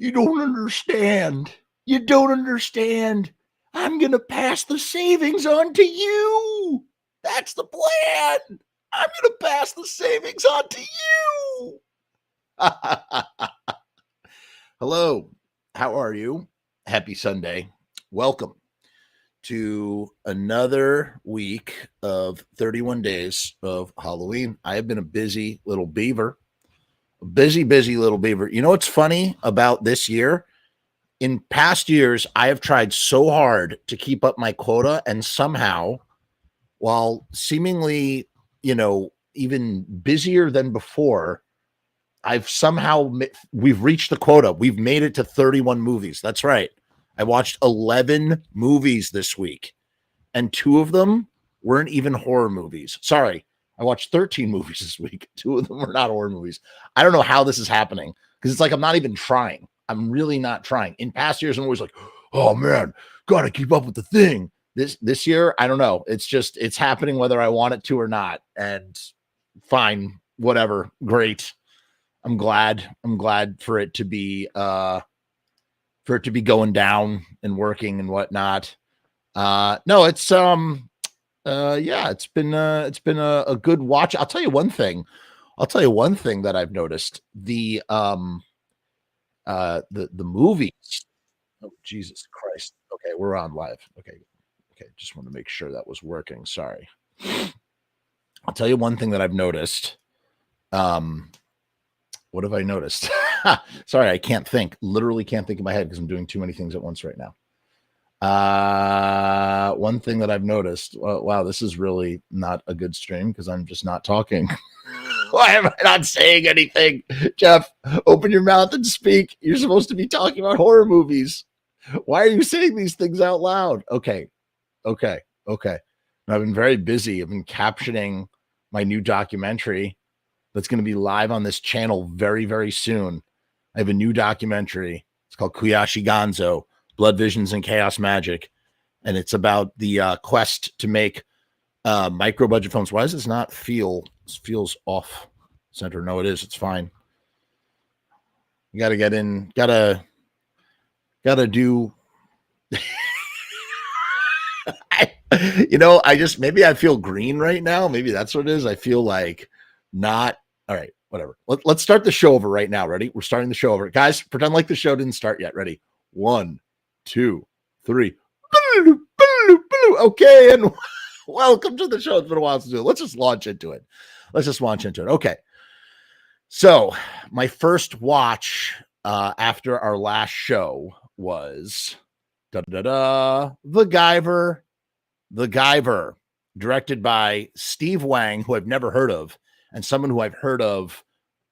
You don't understand. You don't understand. I'm going to pass the savings on to you. That's the plan. I'm going to pass the savings on to you. Hello. How are you? Happy Sunday. Welcome to another week of 31 days of Halloween. I have been a busy little beaver. Busy little beaver. You know what's funny about this year? In past years, I have tried so hard to keep up my quota, and somehow, while seemingly, even busier than before, we've reached the quota. We've made it to 31 movies. That's right. I watched 11 movies this week, and 2 of them weren't even horror movies. Sorry, I watched 13 movies this week. 2 of them were not horror movies. I don't know how this is happening because it's like I'm not even trying. I'm really not trying. In past years, I'm always like, oh man, gotta keep up with the thing. This year, I don't know. It's happening whether I want it to or not. And fine, whatever. Great. I'm glad for it to be going down and working and whatnot. No, it's it's been a good watch. I'll tell you one thing that I've noticed. The movies. Oh, Jesus Christ. Okay, we're on live. Okay. Just want to make sure that was working. Sorry. I'll tell you one thing that I've noticed. What have I noticed? Sorry, I can't think. Literally can't think in my head because I'm doing too many things at once right now. One thing that I've noticed. Wow, this is really not a good stream because I'm just not talking. Why am I not saying anything? Jeff, open your mouth and speak. You're supposed to be talking about horror movies. Why are you saying these things out loud? Okay. I've been very busy. I've been captioning my new documentary that's going to be live on this channel very, very soon. I have a new documentary. It's called Kuyashi Ganzo, Blood Visions and Chaos Magic. And it's about the quest to make micro-budget films. Why does this not feels off center? No, it is. It's fine. You got to get in. Got to do. Maybe I feel green right now. Maybe that's what it is. I feel like not. All right, whatever. Let's start the show over right now. Ready? We're starting the show over. Guys, pretend like the show didn't start yet. Ready? 1, 2, 3. Okay, and welcome to the show. It's been a while to do it. Let's just launch into it. Okay. So my first watch after our last show was The Guyver, directed by Steve Wang, who I've never heard of, and someone who I've heard of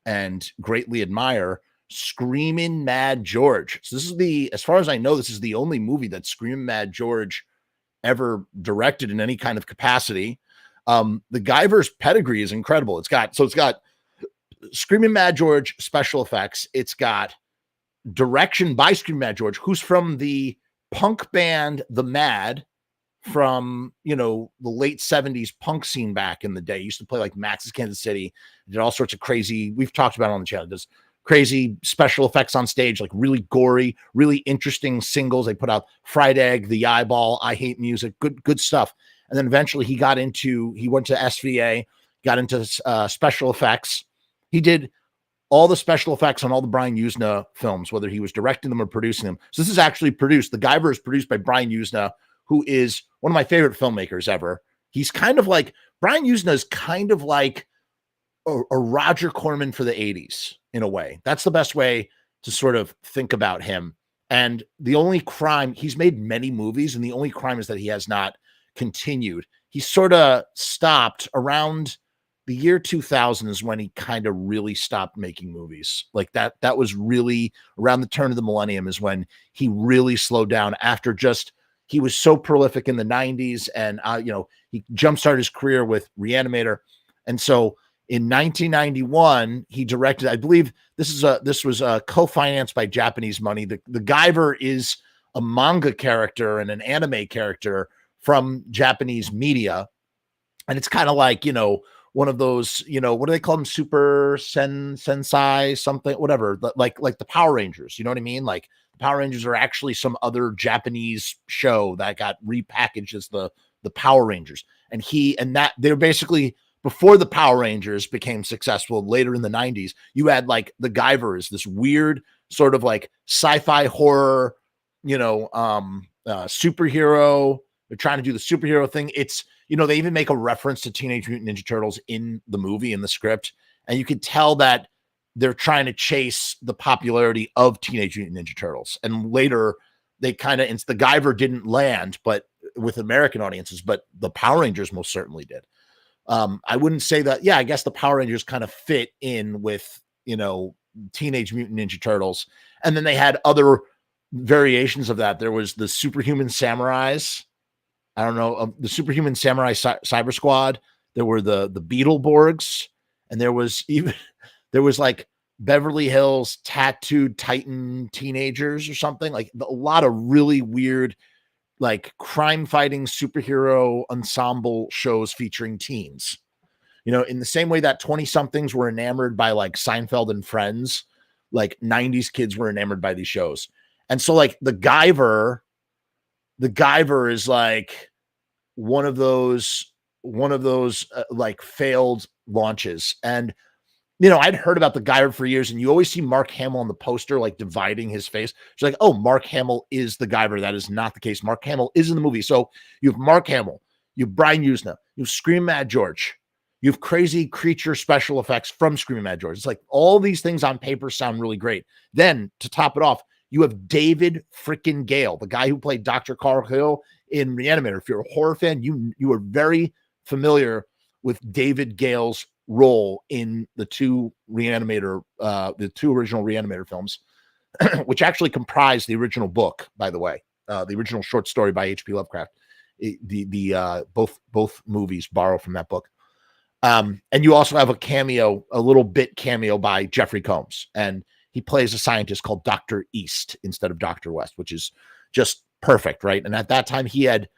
and greatly admire, Screamin' Mad George. So this is as far as I know, this is the only movie that Screamin' Mad George ever directed in any kind of capacity. The Guyver's pedigree is incredible. It's got Screamin' Mad George special effects. It's got direction by Screamin' Mad George, who's from the punk band The Mad, from the late 70s punk scene back in the day. He used to play like Max's Kansas City, did all sorts of crazy, we've talked about it on the channel, does crazy special effects on stage, like really gory, really interesting singles. They put out Fried Egg, The Eyeball, I Hate Music, good stuff. And then eventually he went to SVA, got into special effects. He did all the special effects on all the Brian Usna films, whether he was directing them or producing them. So this is actually produced. The Guyver is produced by Brian Usna, who is one of my favorite filmmakers ever. He's kind of like, Brian Usna is kind of like a Roger Corman for the 80s in a way. That's the best way to sort of think about him. And the only crime, he's made many movies, and the only crime is that he has not continued. He sort of stopped around the year 2000 is when he kind of really stopped making movies like that. That was really around the turn of the millennium is when he really slowed down after he was so prolific in the 90s, and he jumpstarted his career with Reanimator. And so in 1991, he directed, I believe this was co-financed by Japanese money. The Guyver is a manga character and an anime character from Japanese media. And it's kind of like, one of those, what do they call them? Super sensei, something, whatever, like the Power Rangers. You know what I mean? Like the Power Rangers are actually some other Japanese show that got repackaged as the Power Rangers. And that they're basically, before the Power Rangers became successful later in the 90s, you had like the Guyvers, this weird sort of like sci-fi horror, superhero. They're trying to do the superhero thing. It's, they even make a reference to Teenage Mutant Ninja Turtles in the movie, in the script. And you could tell that they're trying to chase the popularity of Teenage Mutant Ninja Turtles. And later they it's the Guyver didn't land, but with American audiences, but the Power Rangers most certainly did. I wouldn't say that. Yeah, I guess the Power Rangers kind of fit in with, Teenage Mutant Ninja Turtles. And then they had other variations of that. There was the Superhuman Samurais. I don't know, the Superhuman Samurai Cyber Squad. There were the Beetleborgs, and there was like Beverly Hills Tattooed Titan Teenagers or something, like a lot of really weird, like crime fighting superhero ensemble shows featuring teens. In the same way that 20 somethings were enamored by like Seinfeld and Friends, like 90s kids were enamored by these shows. And so like the Guyver is like one of those like failed launches. And I'd heard about the Guyver for years, and you always see Mark Hamill on the poster like dividing his face. It's like, oh, Mark Hamill is the Guyver. That is not the case. Mark Hamill is in the movie. So you have Mark Hamill, you have Brian Usna, you have Scream Mad George, you have crazy creature special effects from Scream Mad George. It's like all these things on paper sound really great. Then to top it off, you have David freaking Gale, the guy who played Dr. Carl Hill in Reanimator. If you're a horror fan, you are very familiar with David Gale's role in the two original Reanimator films, which actually comprised the original book, by the way, the original short story by H.P. Lovecraft. Both movies borrow from that book. And you also have a little bit cameo by Jeffrey Combs, and he plays a scientist called Dr. East instead of Dr. West, which is just perfect, right? And at that time, he had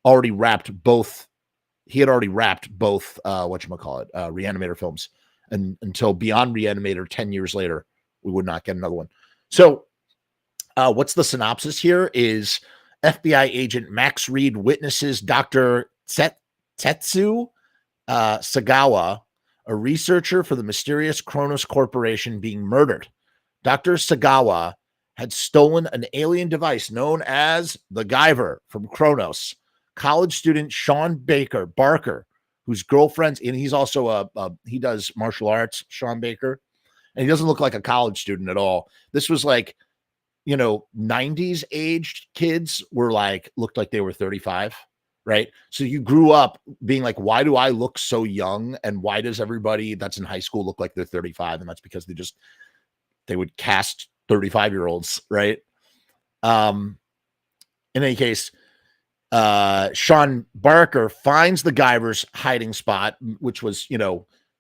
already wrapped both Reanimator films, and until Beyond Reanimator 10 years later, we would not get another one. So what's the synopsis here is FBI agent Max Reed witnesses Dr. Tetsu Sagawa, a researcher for the mysterious Kronos Corporation, being murdered. Dr. Sagawa had stolen an alien device known as the Guyver from Kronos. College student Sean Barker, whose girlfriend's, and he's also he does martial arts, Sean Baker, and he doesn't look like a college student at all. This was like, 90s aged kids looked like they were 35, right? So you grew up being like, why do I look so young? And why does everybody that's in high school look like they're 35? And that's because they would cast 35-year-olds, right? In any case, Sean Barker finds the Guyver's hiding spot, which was,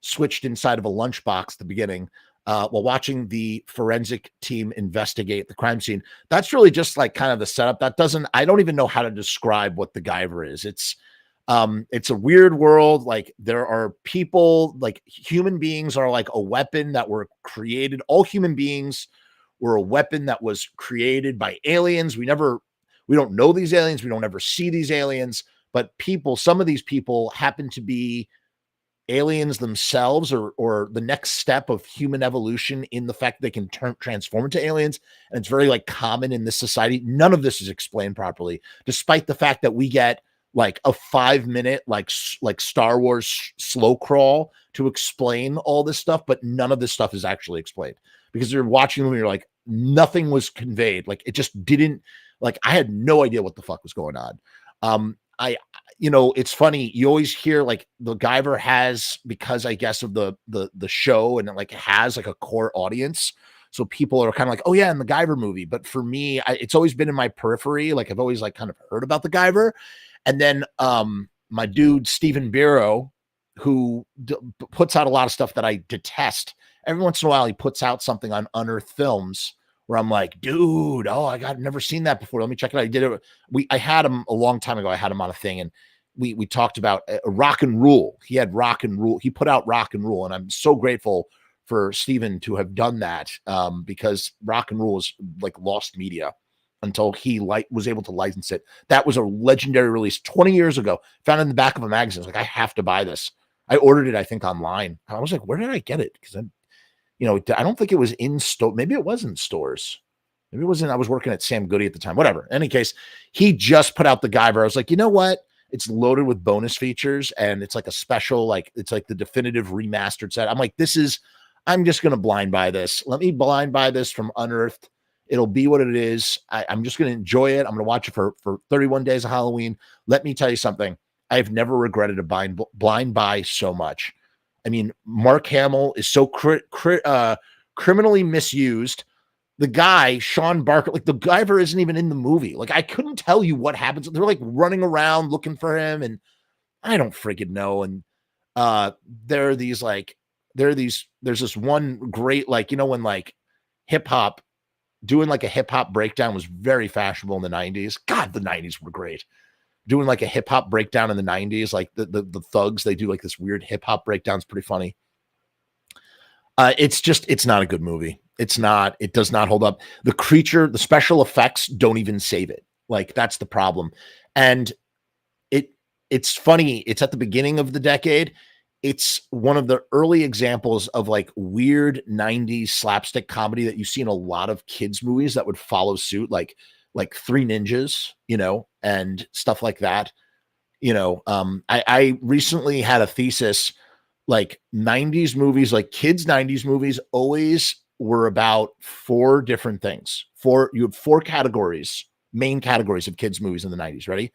switched inside of a lunchbox at the beginning, while watching the forensic team investigate the crime scene. That's really just like kind of the setup. I don't even know how to describe what the Guyver is. It's a weird world. Like there are people, like human beings are like a weapon that were created. All human beings were a weapon that was created by aliens. We don't know these aliens. We don't ever see these aliens, but some of these people happen to be aliens themselves, or the next step of human evolution in the fact they can transform into aliens. And it's very like common in this society. None of this is explained properly, despite the fact that we get like a 5-minute, like Star Wars slow crawl to explain all this stuff. But none of this stuff is actually explained, because you're watching them and you're like, nothing was conveyed. Like it just didn't, like, I had no idea what the fuck was going on. It's funny. You always hear like the Guyver has, because I guess of the show, and it like has like a core audience. So people are kind of like, oh yeah, in the Guyver movie. But for me, it's always been in my periphery. Like I've always like kind of heard about the Guyver. And then my dude, Stephen Biro, who puts out a lot of stuff that I detest. Every once in a while, he puts out something on Unearthed Films where I'm like, dude, I've never seen that before. Let me check it out. I had him a long time ago. I had him on a thing, and we talked about Rock and Rule. He had Rock and Rule. He put out Rock and Rule, and I'm so grateful for Steven to have done that, because Rock and Rule is like lost media until he was able to license it. That was a legendary release 20 years ago. Found in the back of a magazine. I was like, I have to buy this. I ordered it, I think, online. I was like, where did I get it? Because I don't think it was in store. Maybe it was in stores. Maybe it wasn't. I was working at Sam Goody at the time. Whatever. In any case, he just put out the Guyver. I was like, you know what? It's loaded with bonus features, and it's like a special, like it's like the definitive remastered set. I'm like, I'm just going to blind buy this. Let me blind buy this from Unearthed. It'll be what it is. I'm just going to enjoy it. I'm going to watch it for 31 days of Halloween. Let me tell you something. I've never regretted a blind buy so much. I mean, Mark Hamill is so criminally misused. The guy, Sean Barker, like the Guyver isn't even in the movie. Like, I couldn't tell you what happens. They're like running around looking for him, and I don't freaking know. And there's this one great, like, when like hip hop, doing like a hip hop breakdown was very fashionable in the 90s. God, the 90s were great. Doing like a hip hop breakdown in the 90s, like the thugs, they do like this weird hip hop breakdown. It's pretty funny. It's not a good movie. It does not hold up. The creature, the special effects don't even save it. Like, that's the problem. And it's funny. It's at the beginning of the decade. It's one of the early examples of like weird 90s slapstick comedy that you see in a lot of kids movies that would follow suit, like Three Ninjas, and stuff like that. I recently had a thesis, like 90s movies, like kids 90s movies always were about four different things. You have four categories, main categories of kids movies in the 90s. Ready?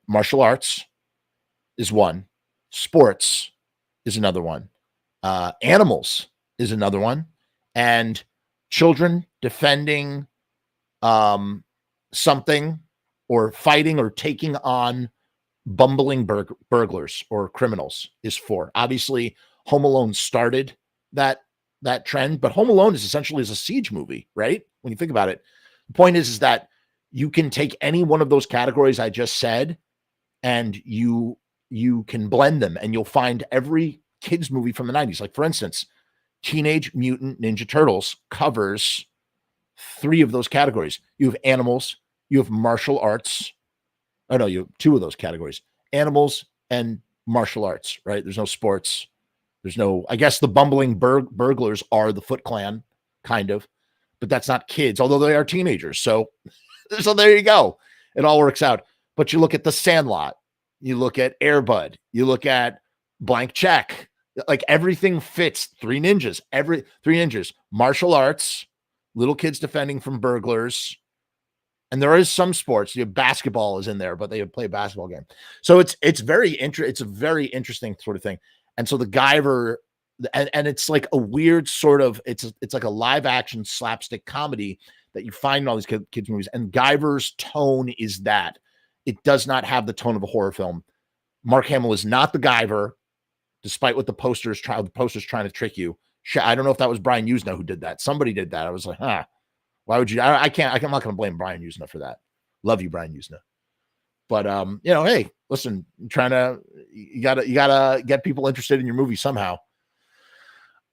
Martial arts is one. Sports is another one. Animals is another one. And children defending something, or fighting or taking on bumbling burglars or criminals is four. Obviously, Home Alone started that trend, but Home Alone is essentially a siege movie, right? When you think about it, the point is that you can take any one of those categories I just said, and you can blend them, and you'll find every kids movie from the 90s. Like, for instance, Teenage Mutant Ninja Turtles covers three of those categories. You have animals, you have martial arts. Oh no, you have two of those categories: animals and martial arts, right? There's no sports. There's no, I guess the bumbling burglars are the Foot Clan, kind of, but that's not kids, although they are teenagers. So there you go. It all works out. But you look at The Sandlot, you look at Air Bud, you look at Blank Check, like everything fits. Three Ninjas, martial arts, little kids defending from burglars. And there is some sports. Basketball is in there, but they play a basketball game. So it's a very interesting sort of thing. And so the Guyver, and it's like a weird sort of, it's like a live action slapstick comedy that you find in all these kids movies. And Guyver's tone is that it does not have the tone of a horror film. Mark Hamill is not the Guyver, despite what the poster's trying to trick you. I don't know if that was Brian Usna who did that. Somebody did that. I was like, why would you? I'm not going to blame Brian Usna for that. Love you, Brian Usna. But hey, listen, you gotta get people interested in your movie somehow.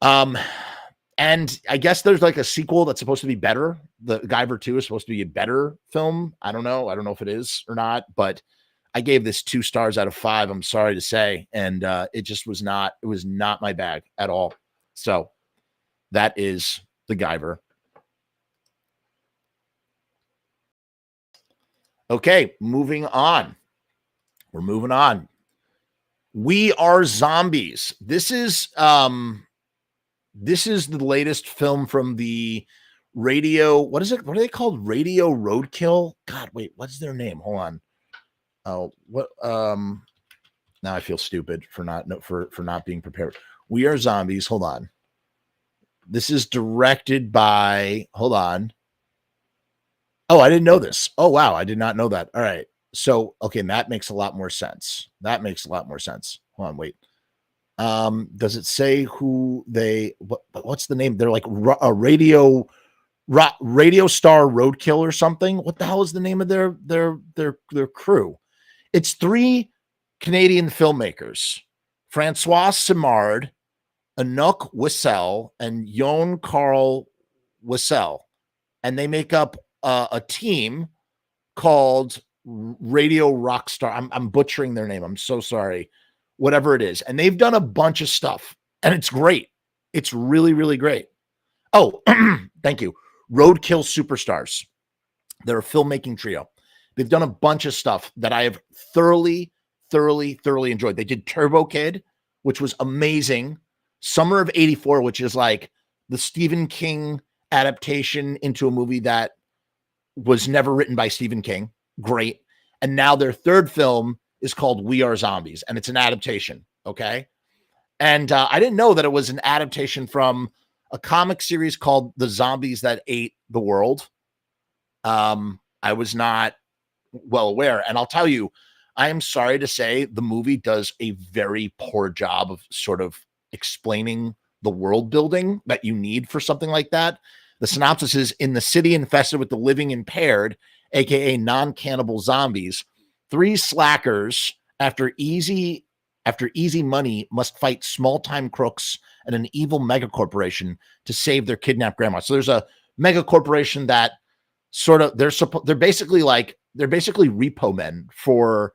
And I guess there's like a sequel that's supposed to be better. The Guyver 2 is supposed to be a better film. I don't know if it is or not, but I gave this 2 stars out of 5. I'm sorry to say. And it was not my bag at all. So that is the Guyver. Okay, moving on. We're moving on. We Are Zombies. This is the latest film from the radio. What is it? What are they called? Radio Roadkill? God, wait, what's their name? Hold on. Oh, what? Now I feel stupid for not being prepared. We Are Zombies. Hold on. This is directed by. Hold on. Oh, I didn't know this. Oh, wow. I did not know that. All right. So, okay. That makes a lot more sense. Hold on. Wait. Does it say who what's the name? They're like a radio star Roadkill or something. What the hell is the name of their crew? It's three Canadian filmmakers, Francois Simard, Anouk Wissel, and Jon Carl Wissel, and they make up a team called Radio Rockstar. I'm butchering their name. I'm so sorry. Whatever it is. And they've done a bunch of stuff, and it's great. It's really, really great. Oh, thank you. Roadkill Superstars. They're a filmmaking trio. They've done a bunch of stuff that I have thoroughly enjoyed. They did Turbo Kid, which was amazing. Summer of '84, which is like the Stephen King adaptation into a movie that was never written by Stephen King. Great. And now their third film is called We Are Zombies, and it's an adaptation. Okay. And I didn't know that it was an adaptation from a comic series called The Zombies That Ate the World. I was not well aware. And I'll tell you, I am sorry to say the movie does a very poor job of sort of explaining the world building that you need for something like that. The synopsis is: in the city infested with the living impaired, aka non-cannibal zombies, three slackers after easy money must fight small-time crooks and an evil megacorporation to save their kidnapped grandma. So there's a megacorporation that sort of they're basically repo men for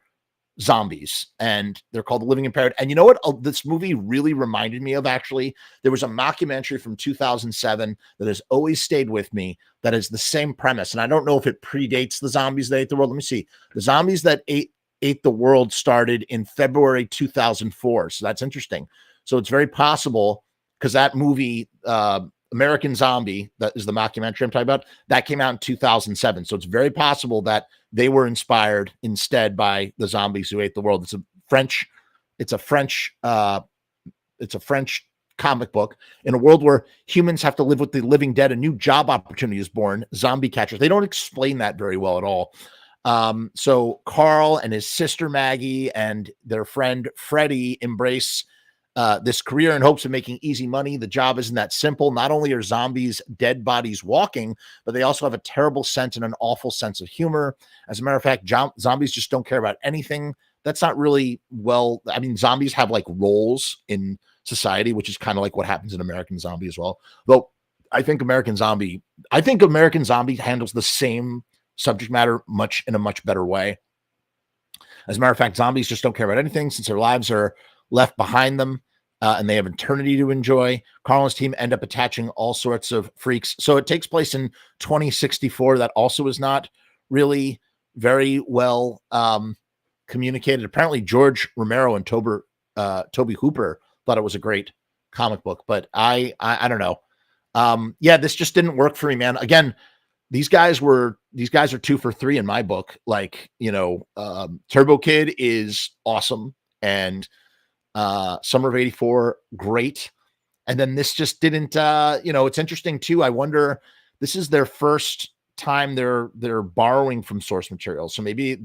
zombies, and they're called the living impaired. And you know what this movie really reminded me of? Actually, there was a mockumentary from 2007 that has always stayed with me that is the same premise, and I don't know if it predates The Zombies That Ate the World. Let me see. The Zombies That Ate the World started in February 2004, so that's interesting. So it's very possible, because that movie American Zombie, that is the mockumentary I'm talking about, that came out in 2007. So it's very possible that they were inspired instead by The Zombies Who Ate the World. It's a French comic book. In a world where humans have to live with the living dead, a new job opportunity is born: zombie catchers. They don't explain that very well at all. So Carl and his sister Maggie and their friend Freddie embrace this career in hopes of making easy money. The job isn't that simple. Not only are zombies dead bodies walking, but they also have a terrible sense and an awful sense of humor. As a matter of fact, zombies just don't care about anything. That's not really well. I mean, zombies have like roles in society, which is kind of like what happens in American Zombie as well. Though I think American Zombie handles the same subject matter in a much better way. As a matter of fact, zombies just don't care about anything since their lives are left behind them, and they have eternity to enjoy. Carl and his team end up attaching all sorts of freaks. So it takes place in 2064. That also is not really very well communicated. Apparently, George Romero and Toby Hooper thought it was a great comic book, but I don't know. Yeah, this just didn't work for me, man. Again, these guys are 2 for 3 in my book. Like, Turbo Kid is awesome, and Summer of '84, great. And then this just didn't, it's interesting too. I wonder, this is their first time they're borrowing from source material. So maybe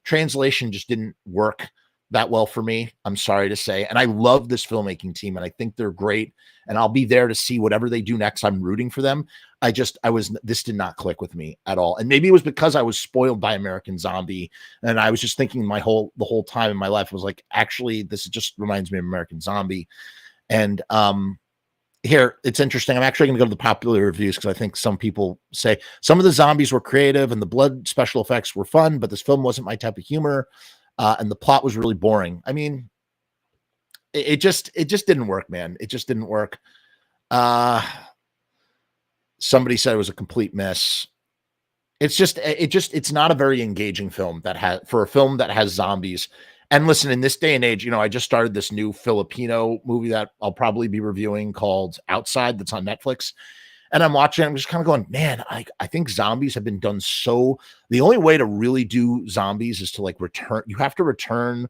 translation just didn't work that well for me. I'm sorry to say. And I love this filmmaking team, and I think they're great. And I'll be there to see whatever they do next. I'm rooting for them. This did not click with me at all. And maybe it was because I was spoiled by American Zombie. And I was just thinking the whole time in my life was like, actually, this just reminds me of American Zombie. And here, it's interesting. I'm actually going to go to the popular reviews, because I think some people say some of the zombies were creative and the blood special effects were fun, but this film wasn't my type of humor. And the plot was really boring. I mean, it just didn't work, man. It just didn't work. Somebody said it was a complete mess. It's not a very engaging film for a film that has zombies. And listen, in this day and age, I just started this new Filipino movie that I'll probably be reviewing called Outside, that's on Netflix. And I'm watching it, I'm just kind of going, man, I think zombies have been done so. The only way to really do zombies is to you have to return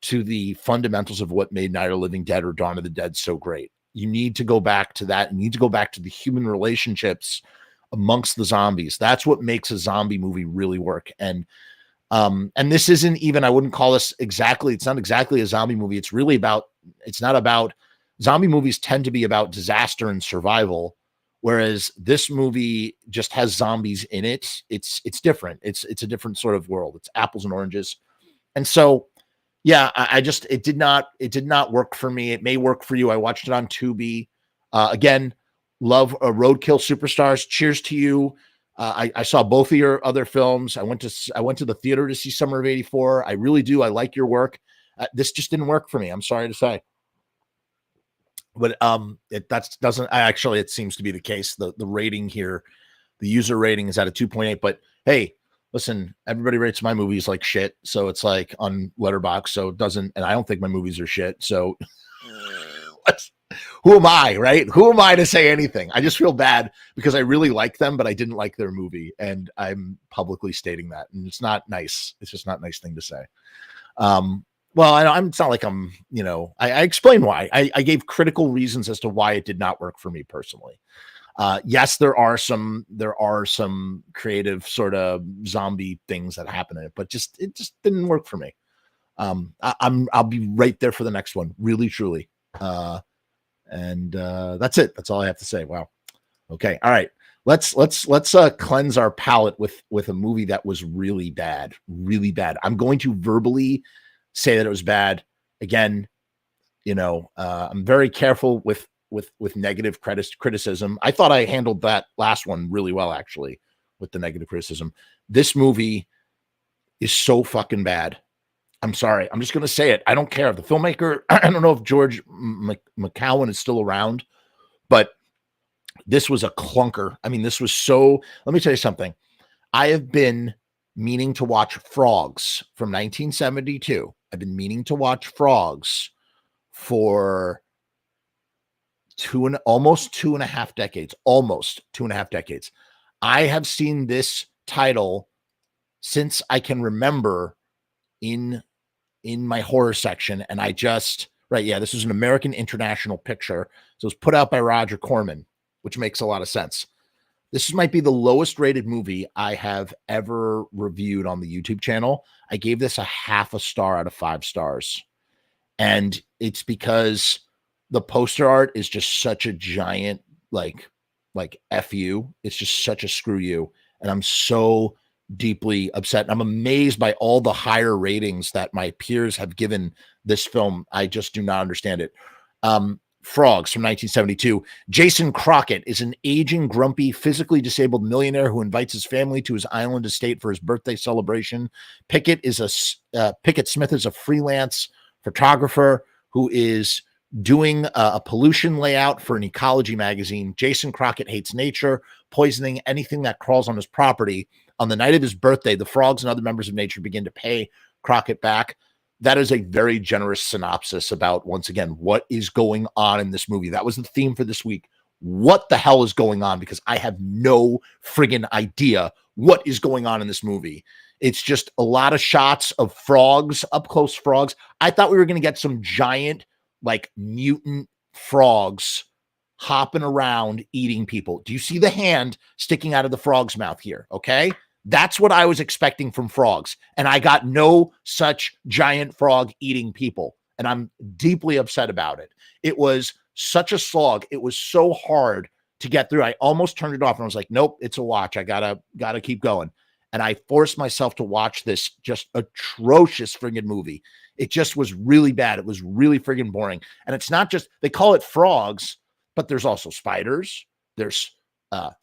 to the fundamentals of what made Night of the Living Dead or Dawn of the Dead so great. You need to go back to that. You need to go back to the human relationships amongst the zombies. That's what makes a zombie movie really work. And this isn't even, I wouldn't call this exactly, it's not exactly a zombie movie. It's not about, zombie movies tend to be about disaster and survival, whereas this movie just has zombies in it. It's different. It's a different sort of world. It's apples and oranges. And so, yeah, I just it did not work for me. It may work for you. I watched it on Tubi. Again, love Roadkill Superstars. Cheers to you. I saw both of your other films. I went to the theater to see Summer of '84. I really do. I like your work. This just didn't work for me. I'm sorry to say. But it seems to be the case. The rating here, the user rating is at a 2.8. But hey, listen, everybody rates my movies like shit, so it's like on Letterboxd, so it doesn't. And I don't think my movies are shit. So who am I, right? Who am I to say anything? I just feel bad because I really like them, but I didn't like their movie, and I'm publicly stating that, and it's not nice. It's just not a nice thing to say. Well, it's not like I'm, I explained why. I gave critical reasons as to why it did not work for me personally. Yes, there are some creative sort of zombie things that happen in it, but it just didn't work for me. I'll be right there for the next one, really, truly. And that's it. That's all I have to say. Wow. Okay. All right. Let's cleanse our palate with a movie that was really bad, really bad. I'm going to verbally say that it was bad. Again, I'm very careful with negative criticism. I thought I handled that last one really well, actually, with the negative criticism. This movie is so fucking bad. I'm sorry. I'm just going to say it. I don't care. The filmmaker, I don't know if George McCowan is still around, but this was a clunker. I mean, let me tell you something. I have been meaning to watch Frogs from 1972. I've been meaning to watch Frogs for almost 2.5 decades. Almost 2.5 decades. I have seen this title since I can remember in my horror section, and this was an American International Picture, so it was put out by Roger Corman, which makes a lot of sense. This might be the lowest rated movie I have ever reviewed on the YouTube channel. I gave this a 0.5 star out of 5 stars. And it's because the poster art is just such a giant, like F you. It's just such a screw you. And I'm so deeply upset. I'm amazed by all the higher ratings that my peers have given this film. I just do not understand it. Frogs from 1972. Jason Crockett is an aging, grumpy, physically disabled millionaire who invites his family to his island estate for his birthday celebration. Pickett Smith is a freelance photographer who is doing a pollution layout for an ecology magazine. Jason Crockett hates nature, poisoning anything that crawls on his property. On the night of his birthday, the frogs and other members of nature begin to pay Crockett back. That is a very generous synopsis about, once again, what is going on in this movie. That was the theme for this week. What the hell is going on? Because I have no friggin' idea what is going on in this movie. It's just a lot of shots of frogs, up close frogs. I thought we were going to get some giant, mutant frogs hopping around eating people. Do you see the hand sticking out of the frog's mouth here? Okay. That's what I was expecting from frogs. And I got no such giant frog eating people. And I'm deeply upset about it. It was such a slog. It was so hard to get through. I almost turned it off and I was like, nope, it's a watch. I gotta keep going. And I forced myself to watch this just atrocious friggin' movie. It just was really bad. It was really friggin' boring. And it's not just, they call it frogs, but there's also spiders. There's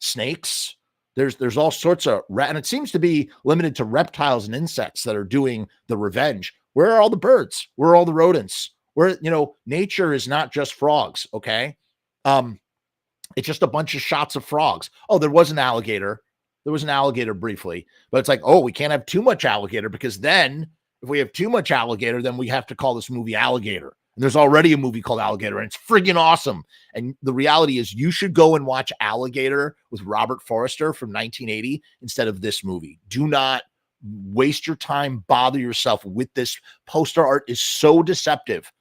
snakes. There's all sorts of and it seems to be limited to reptiles and insects that are doing the revenge. Where are all the birds? Where are all the rodents? Where, nature is not just frogs. Okay. It's just a bunch of shots of frogs. Oh, there was an alligator. There was an alligator briefly, but it's like, oh, we can't have too much alligator because then if we have too much alligator, then we have to call this movie Alligator. And there's already a movie called Alligator, and it's friggin' awesome. And the reality is you should go and watch Alligator with Robert Forster from 1980 instead of this movie. Do not waste your time, bother yourself with this. Poster art is so deceptive.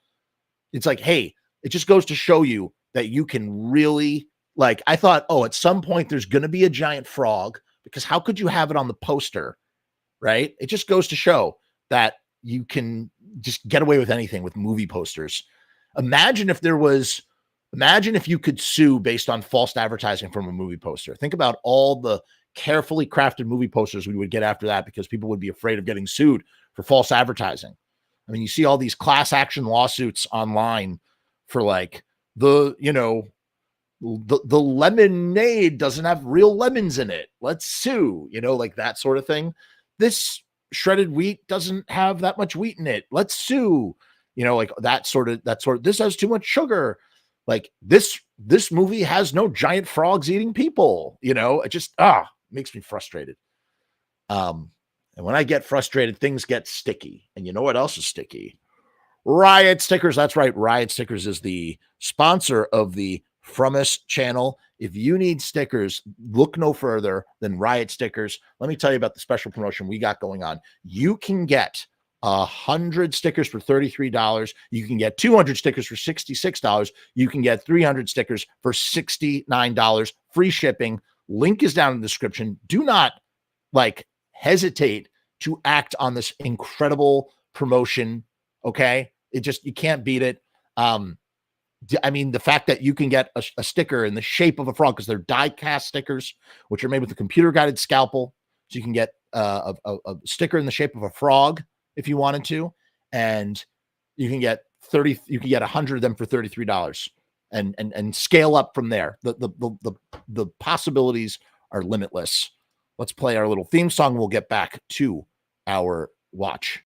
It's like, hey, it just goes to show you that you can really, I thought, oh, at some point there's going to be a giant frog, because how could you have it on the poster, right? It just goes to show that you can just get away with anything with movie posters. Imagine if you could sue based on false advertising from a movie poster. Think about all the carefully crafted movie posters we would get after that because people would be afraid of getting sued for false advertising. I mean, you see all these class action lawsuits online for like the lemonade doesn't have real lemons in it. Let's sue, like that sort of thing. This shredded wheat doesn't have that much wheat in it. Let's sue, like that sort of, this has too much sugar. Like this movie has no giant frogs eating people, it just, makes me frustrated. And when I get frustrated, things get sticky. And you know what else is sticky? Riot Stickers. That's right. Riot Stickers is the sponsor of the Frumess channel. If you need stickers, look no further than Riot Stickers. Let me tell you about the special promotion we got going on. You can get 100 stickers for $33. You can get 200 stickers for $66. You can get 300 stickers for $69. Free shipping. Link is down in the description. Do not hesitate to act on this incredible promotion. Okay. You can't beat it. I mean, the fact that you can get a sticker in the shape of a frog, because they're die cast stickers, which are made with a computer guided scalpel. So you can get a sticker in the shape of a frog if you wanted to. And you can get 100 of them for $33 and scale up from there. The possibilities are limitless. Let's play our little theme song. We'll get back to our watch.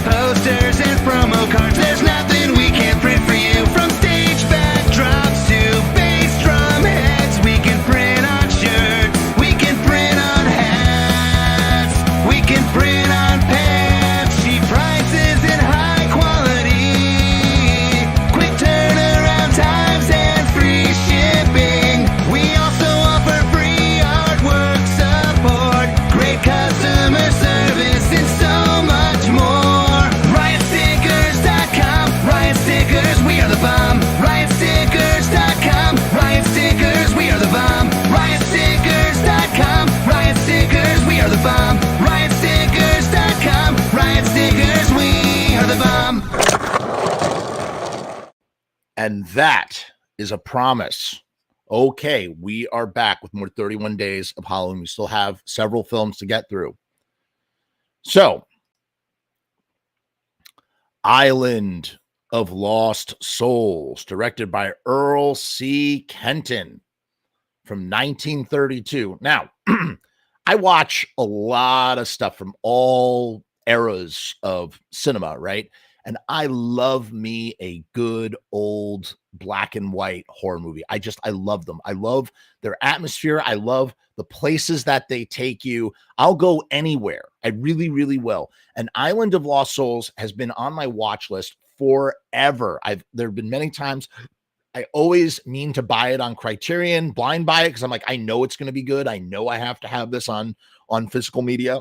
Posters and promo cards, there's nothing we can't print for you. From stage backdrops to bass drum heads, we can print on shirts, we can print on hats, we can print on pants. Cheap prices and high quality, quick turnaround times and free shipping. We also offer free artwork support, great customer service, and so much more. We are the bomb. RiotStickers.com. Riot Stickers, we are the bomb. RiotStickers.com. Riot Stickers, we are the bomb. RiotStickers.com. Riot Stickers, we are the bomb. And that is a promise. Okay, we are back with more 31 days of Halloween. We still have several films to get through. So, Island of Lost Souls, directed by Earl C. Kenton from 1932. Now, I watch a lot of stuff from all eras of cinema, right? And I love me a good old black and white horror movie. I love them. I love their atmosphere. I love the places that they take you. I'll go anywhere. I really, really will. And Island of Lost Souls has been on my watch list forever. There have been many times I always mean to buy it on Criterion, blind buy it, because I'm like, I know it's going to be good. I know I have to have this on physical media.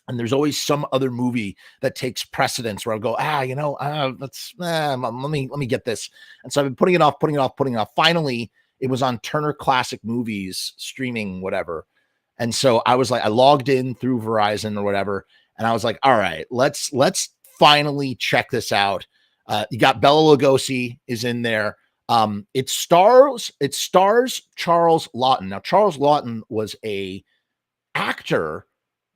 And there's always some other movie that takes precedence where I'll go, let me get this. And so I've been putting it off. Finally, it was on Turner Classic Movies streaming, whatever. And so I was like, I logged in through Verizon or whatever. And I was like, all right, let's finally check this out. You got Bela Lugosi is in there. It stars Charles Laughton. Now, Charles Laughton was a actor,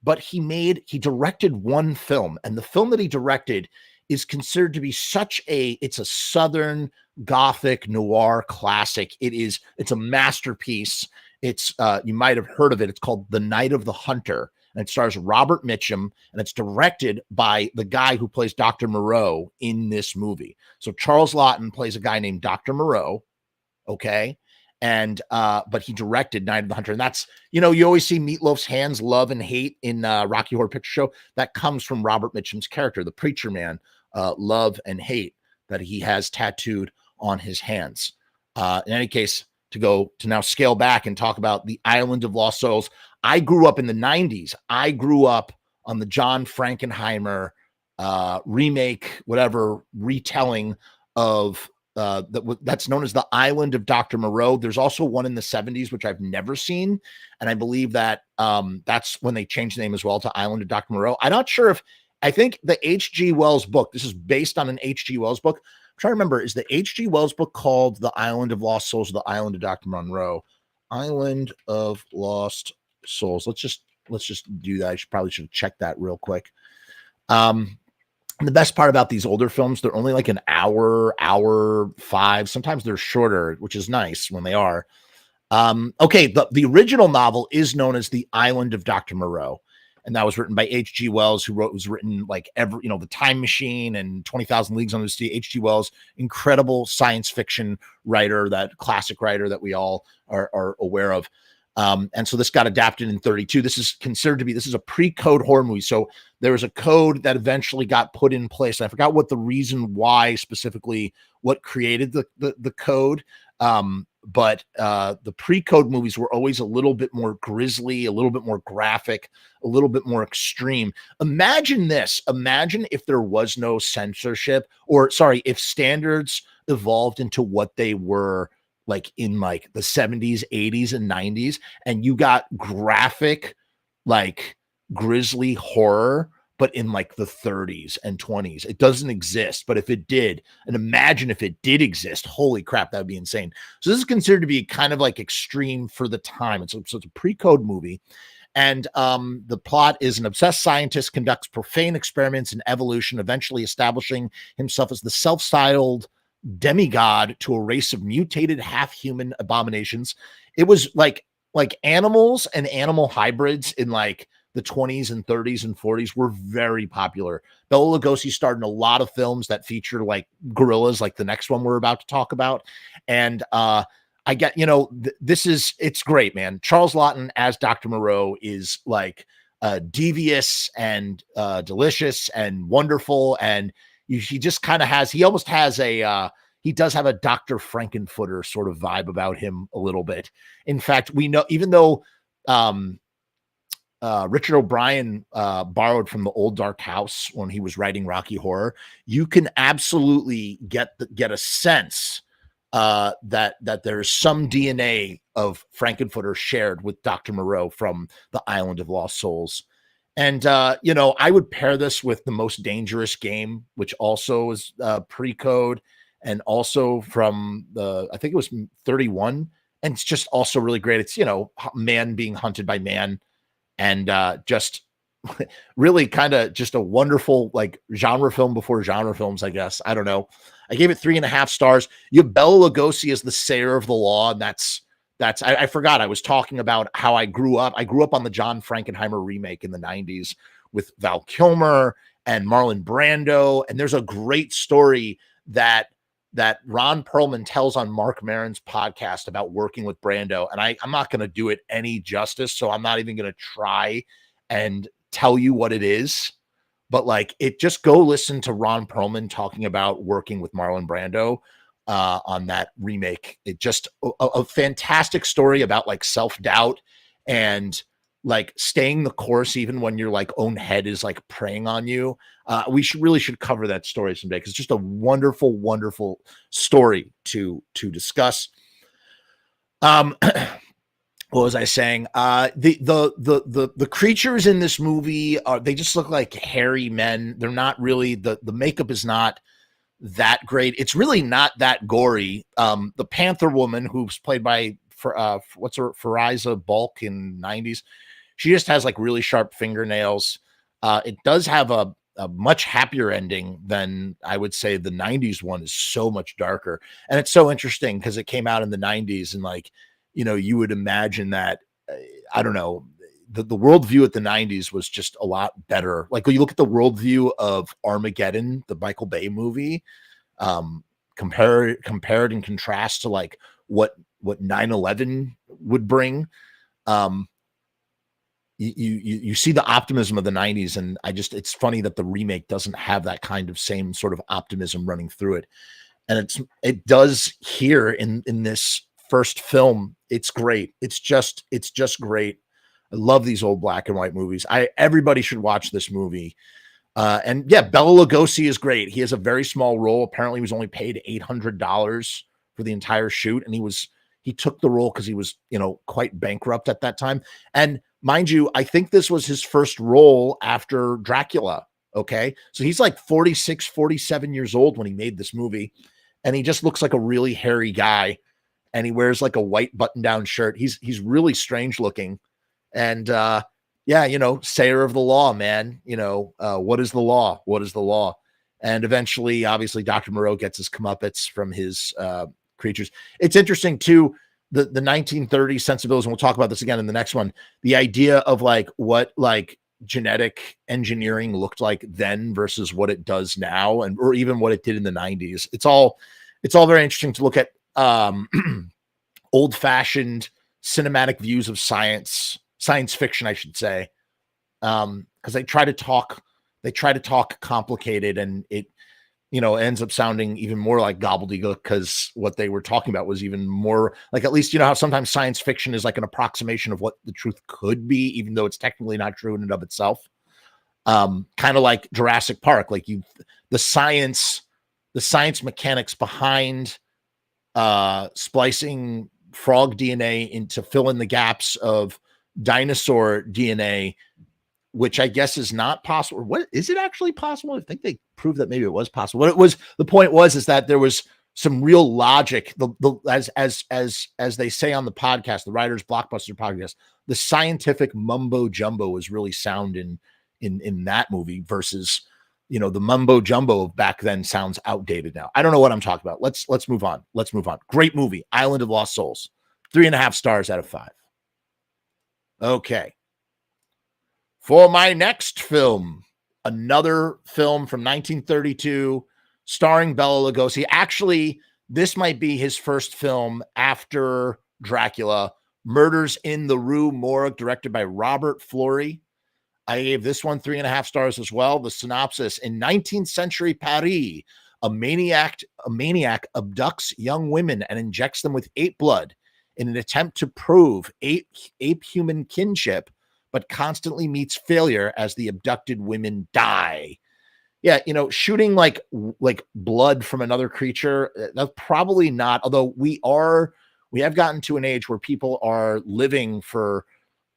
but he directed one film, and the film that he directed is considered to be it's a Southern Gothic noir classic. It's a masterpiece. It's you might have heard of it. It's called The Night of the Hunter. And it stars Robert Mitchum, and it's directed by the guy who plays Dr. Moreau in this movie. So Charles Laughton plays a guy named Dr. Moreau, okay? And but he directed Night of the Hunter. And that's, you always see Meatloaf's hands, love and hate in Rocky Horror Picture Show. That comes from Robert Mitchum's character, the preacher man, love and hate that he has tattooed on his hands. In any case, to now scale back and talk about the Island of Lost Souls. I grew up in the 90s. I grew up on the John Frankenheimer remake, whatever, retelling of that's known as the Island of Dr. Moreau. There's also one in the 70s, which I've never seen. And I believe that that's when they changed the name as well to Island of Dr. Moreau. I'm not sure if, I think the H.G. Wells book, this is based on an H.G. Wells book. I'm trying to remember, is the H.G. Wells book called The Island of Lost Souls or The Island of Dr. Monroe? Island of Lost Souls. Let's just do that. I probably should check that real quick. The best part about these older films, they're only like an hour 5. Sometimes they're shorter, which is nice when they are. Okay, the original novel is known as The Island of Dr. Moreau, and that was written by H.G. Wells, who was written like The Time Machine and 20,000 Leagues Under the Sea. H.G. Wells, incredible science fiction writer, that classic writer that we all are aware of. And so this got adapted in 32. This is considered to be, this is a pre-code horror movie. So there was a code that eventually got put in place. I forgot what the reason why specifically, what created the code. But the pre-code movies were always a little bit more grisly, a little bit more graphic, a little bit more extreme. Imagine this. Imagine if there was no censorship, or sorry, if standards evolved into what they were like in like the 70s, 80s, and 90s, and you got graphic, like grisly horror, but in like the 30s and 20s. It doesn't exist, but if it did, and imagine if it did exist, holy crap, that would be insane. So this is considered to be kind of like extreme for the time. So it's a pre-code movie. And the plot is an obsessed scientist conducts profane experiments in evolution, eventually establishing himself as the self-styled demigod to a race of mutated half-human abominations. It was like animals and animal hybrids in like the 20s and 30s and 40s were very popular. Bela Lugosi starred in a lot of films that feature like gorillas, like the next one we're about to talk about. And I get, it's great, man. Charles Laughton as Dr. Moreau is like devious and delicious and wonderful. And he just kind of has, he almost has he does have a Dr. Frankenfooter sort of vibe about him a little bit. In fact, we know, even though Richard O'Brien borrowed from the Old Dark House when he was writing Rocky Horror, you can absolutely get a sense that there's some DNA of Frankenfooter shared with Dr. Moreau from the Island of Lost Souls. And, I would pair this with The Most Dangerous Game, which also is pre-code and also from I think it was 31. And it's just also really great. It's, man being hunted by man, and just really kind of just a wonderful like genre film before genre films, I guess. I don't know. I gave it 3.5 stars. You have Bela Lugosi as the sayer of the law. And I forgot. I was talking about how I grew up. I grew up on the John Frankenheimer remake in the 90s with Val Kilmer and Marlon Brando. And there's a great story that Ron Perlman tells on Mark Maron's podcast about working with Brando. And I'm not going to do it any justice, so I'm not even going to try and tell you what it is. But like, just go listen to Ron Perlman talking about working with Marlon Brando on that remake. It just a fantastic story about like self-doubt and like staying the course even when your like own head is like preying on you. We should cover that story someday, because it's just a wonderful, wonderful story to discuss. What was I saying? The creatures in this movie they just look like hairy men. They're not really, the makeup is not that great. It's really not that gory. The Panther Woman, who's played by Fariza Balk in 90s, she just has like really sharp fingernails. It does have a much happier ending than, I would say, the 90s one is so much darker. And it's so interesting because it came out in the 90s, and like, you would imagine that, I don't know, the worldview at the 90s was just a lot better. Like when you look at the worldview of Armageddon, the Michael Bay movie, compare it and contrast to like what 9/11 would bring. You see the optimism of the 90s, and it's funny that the remake doesn't have that kind of same sort of optimism running through it. And it does here in this first film. It's great. It's just great. I love these old black and white movies. Everybody should watch this movie. And yeah, Bela Lugosi is great. He has a very small role. Apparently, he was only paid $800 for the entire shoot, and he took the role because he was, quite bankrupt at that time. And mind you, I think this was his first role after Dracula. Okay, so he's like 46, 47 years old when he made this movie, and he just looks like a really hairy guy, and he wears like a white button-down shirt. He's really strange looking, and yeah, sayer of the law, man. What is the law? What is the law? And eventually, obviously, Dr. Moreau gets his comeuppance from his creatures. It's interesting too, the 1930s sensibilities, and we'll talk about this again in the next one. The idea of like what like genetic engineering looked like then versus what it does now, and or even what it did in the 90s. It's all very interesting to look at old-fashioned cinematic views of science fiction, I should say, because they try to talk complicated, and it ends up sounding even more like gobbledygook because what they were talking about was even more like, at least how sometimes science fiction is like an approximation of what the truth could be, even though it's technically not true in and of itself. Kind of like Jurassic Park, like the science mechanics behind splicing frog DNA into fill in the gaps of dinosaur DNA, which I guess is not possible. What is it actually possible? I think they proved that maybe it was possible. What it was, the point was that there was some real logic. As they say on the podcast, the Writers Blockbuster podcast, the scientific mumbo jumbo was really sound in that movie versus the mumbo jumbo of back then sounds outdated now. I don't know what I'm talking about. Let's move on. Great movie, Island of Lost Souls. 3.5 stars out of 5. Okay. For my next film, another film from 1932 starring Bela Lugosi. Actually, this might be his first film after Dracula, Murders in the Rue Morgue, directed by Robert Florey. I gave this one 3.5 stars as well. The synopsis: in 19th century Paris, a maniac abducts young women and injects them with ape blood in an attempt to prove ape-human kinship, but constantly meets failure as the abducted women die. Yeah, shooting like blood from another creature, that's probably not, although we have gotten to an age where people are living for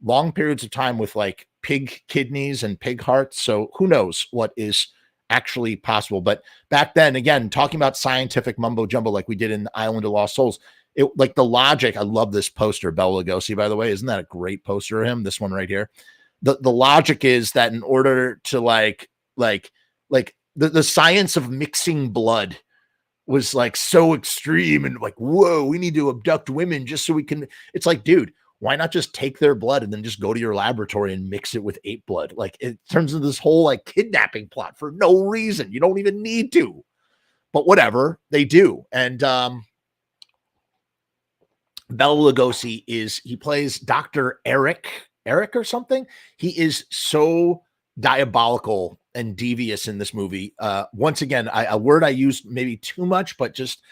long periods of time with like pig kidneys and pig hearts. So who knows what is actually possible. But back then, again, talking about scientific mumbo jumbo like we did in Island of Lost Souls, it like the logic. I love this poster, Bela Lugosi, by the way. Isn't that a great poster of him? This one right here. The logic is that in order to like the science of mixing blood was like so extreme and like, whoa, we need to abduct women just so we can. It's like, dude, why not just take their blood and then just go to your laboratory and mix it with ape blood? Like, it turns into this whole like kidnapping plot for no reason. You don't even need to, but whatever, they do. And Bela Lugosi he plays Dr. Eric or something. He is so diabolical and devious in this movie. Once again, a word I used maybe too much, but just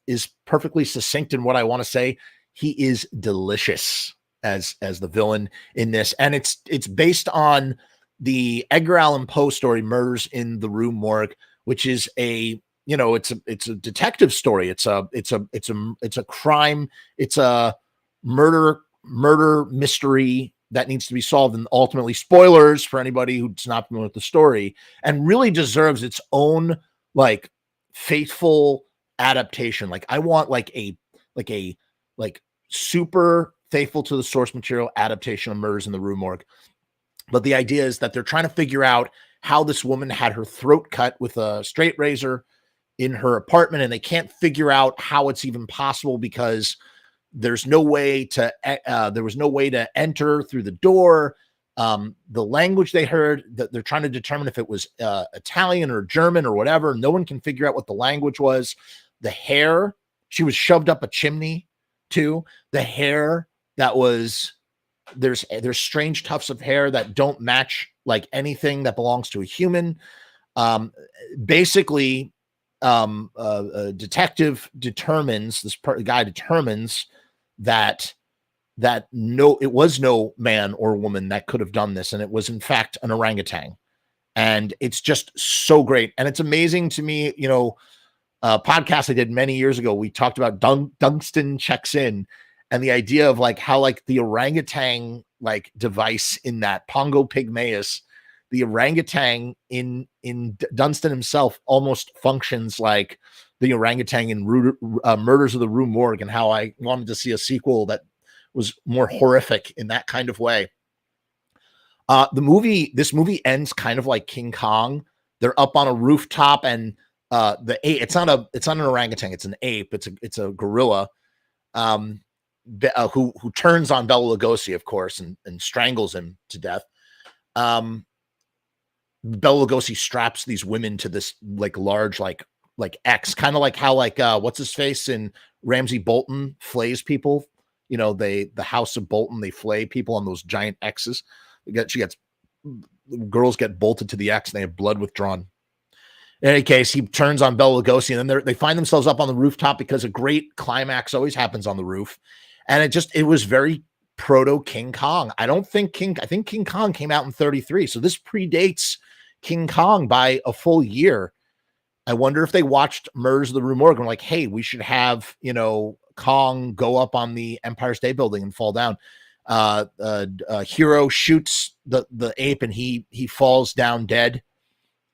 is perfectly succinct in what I want to say. He is delicious as the villain in this, and it's based on the Edgar Allan Poe story Murders in the Rue Morgue, which is it's a detective story. It's a crime. It's a murder mystery that needs to be solved, and ultimately, spoilers for anybody who's not familiar with the story, and really deserves its own like faithful adaptation. Like, I want like a super faithful to the source material adaptation of Murders in the Rue Morgue. But the idea is that they're trying to figure out how this woman had her throat cut with a straight razor in her apartment, and they can't figure out how it's even possible because there was no way to enter through the door. The language they heard, that they're trying to determine if it was Italian or German or whatever. No one can figure out what the language was. The hair, she was shoved up a chimney too. The hair that was, there's strange tufts of hair that don't match like anything that belongs to a human. Basically, a detective determines, guy determines that it was no man or woman that could have done this, and it was in fact an orangutan. And it's just so great. And it's amazing to me, podcast I did many years ago, we talked about Dunstan Checks In, and the idea of like how like the orangutan like device in that Pongo Pygmaeus, the orangutan in Dunstan himself almost functions like the orangutan in Murders of the Rue Morgue, and how I wanted to see a sequel that was more horrific in that kind of way. This movie ends kind of like King Kong. They're up on a rooftop, and the ape, it's not an orangutan, it's an ape, it's a gorilla, who turns on Bela Lugosi, of course, and strangles him to death. Bela Lugosi straps these women to this like large like X, kind of like how like what's his face in Ramsay Bolton flays people. The House of Bolton, they flay people on those giant X's. Girls get bolted to the X and they have blood withdrawn. In any case, he turns on Bela Lugosi, and then they find themselves up on the rooftop, because a great climax always happens on the roof. And it was very proto King Kong. I think King Kong came out in 1933. So this predates King Kong by a full year. I wonder if they watched Murders of the Rue Morgue and were like, hey, we should have, Kong go up on the Empire State Building and fall down. Hero shoots the ape, and he falls down dead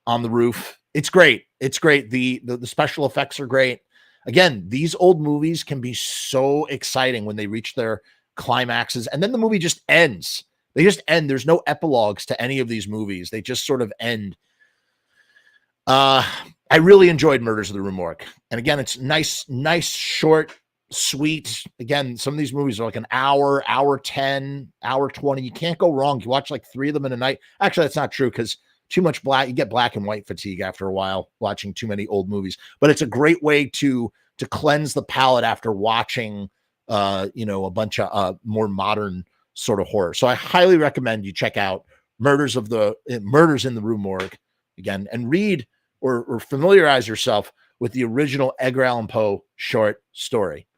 on the roof. It's great. It's great. The special effects are great. Again, these old movies can be so exciting when they reach their climaxes, and then the movie just ends. They just end. There's no epilogues to any of these movies. They just sort of end. I really enjoyed Murders of the Rue Morgue. And again, it's nice, short, sweet. Again, some of these movies are like an hour 10, hour 20. You can't go wrong. You watch like 3 of them in a night. Actually, that's not true, because too much you get black and white fatigue after a while watching too many old movies. But it's a great way to cleanse the palate after watching a bunch of more modern sort of horror. So I highly recommend you check out Murders in the Rue Morgue again, and read or familiarize yourself with the original Edgar Allan Poe short story.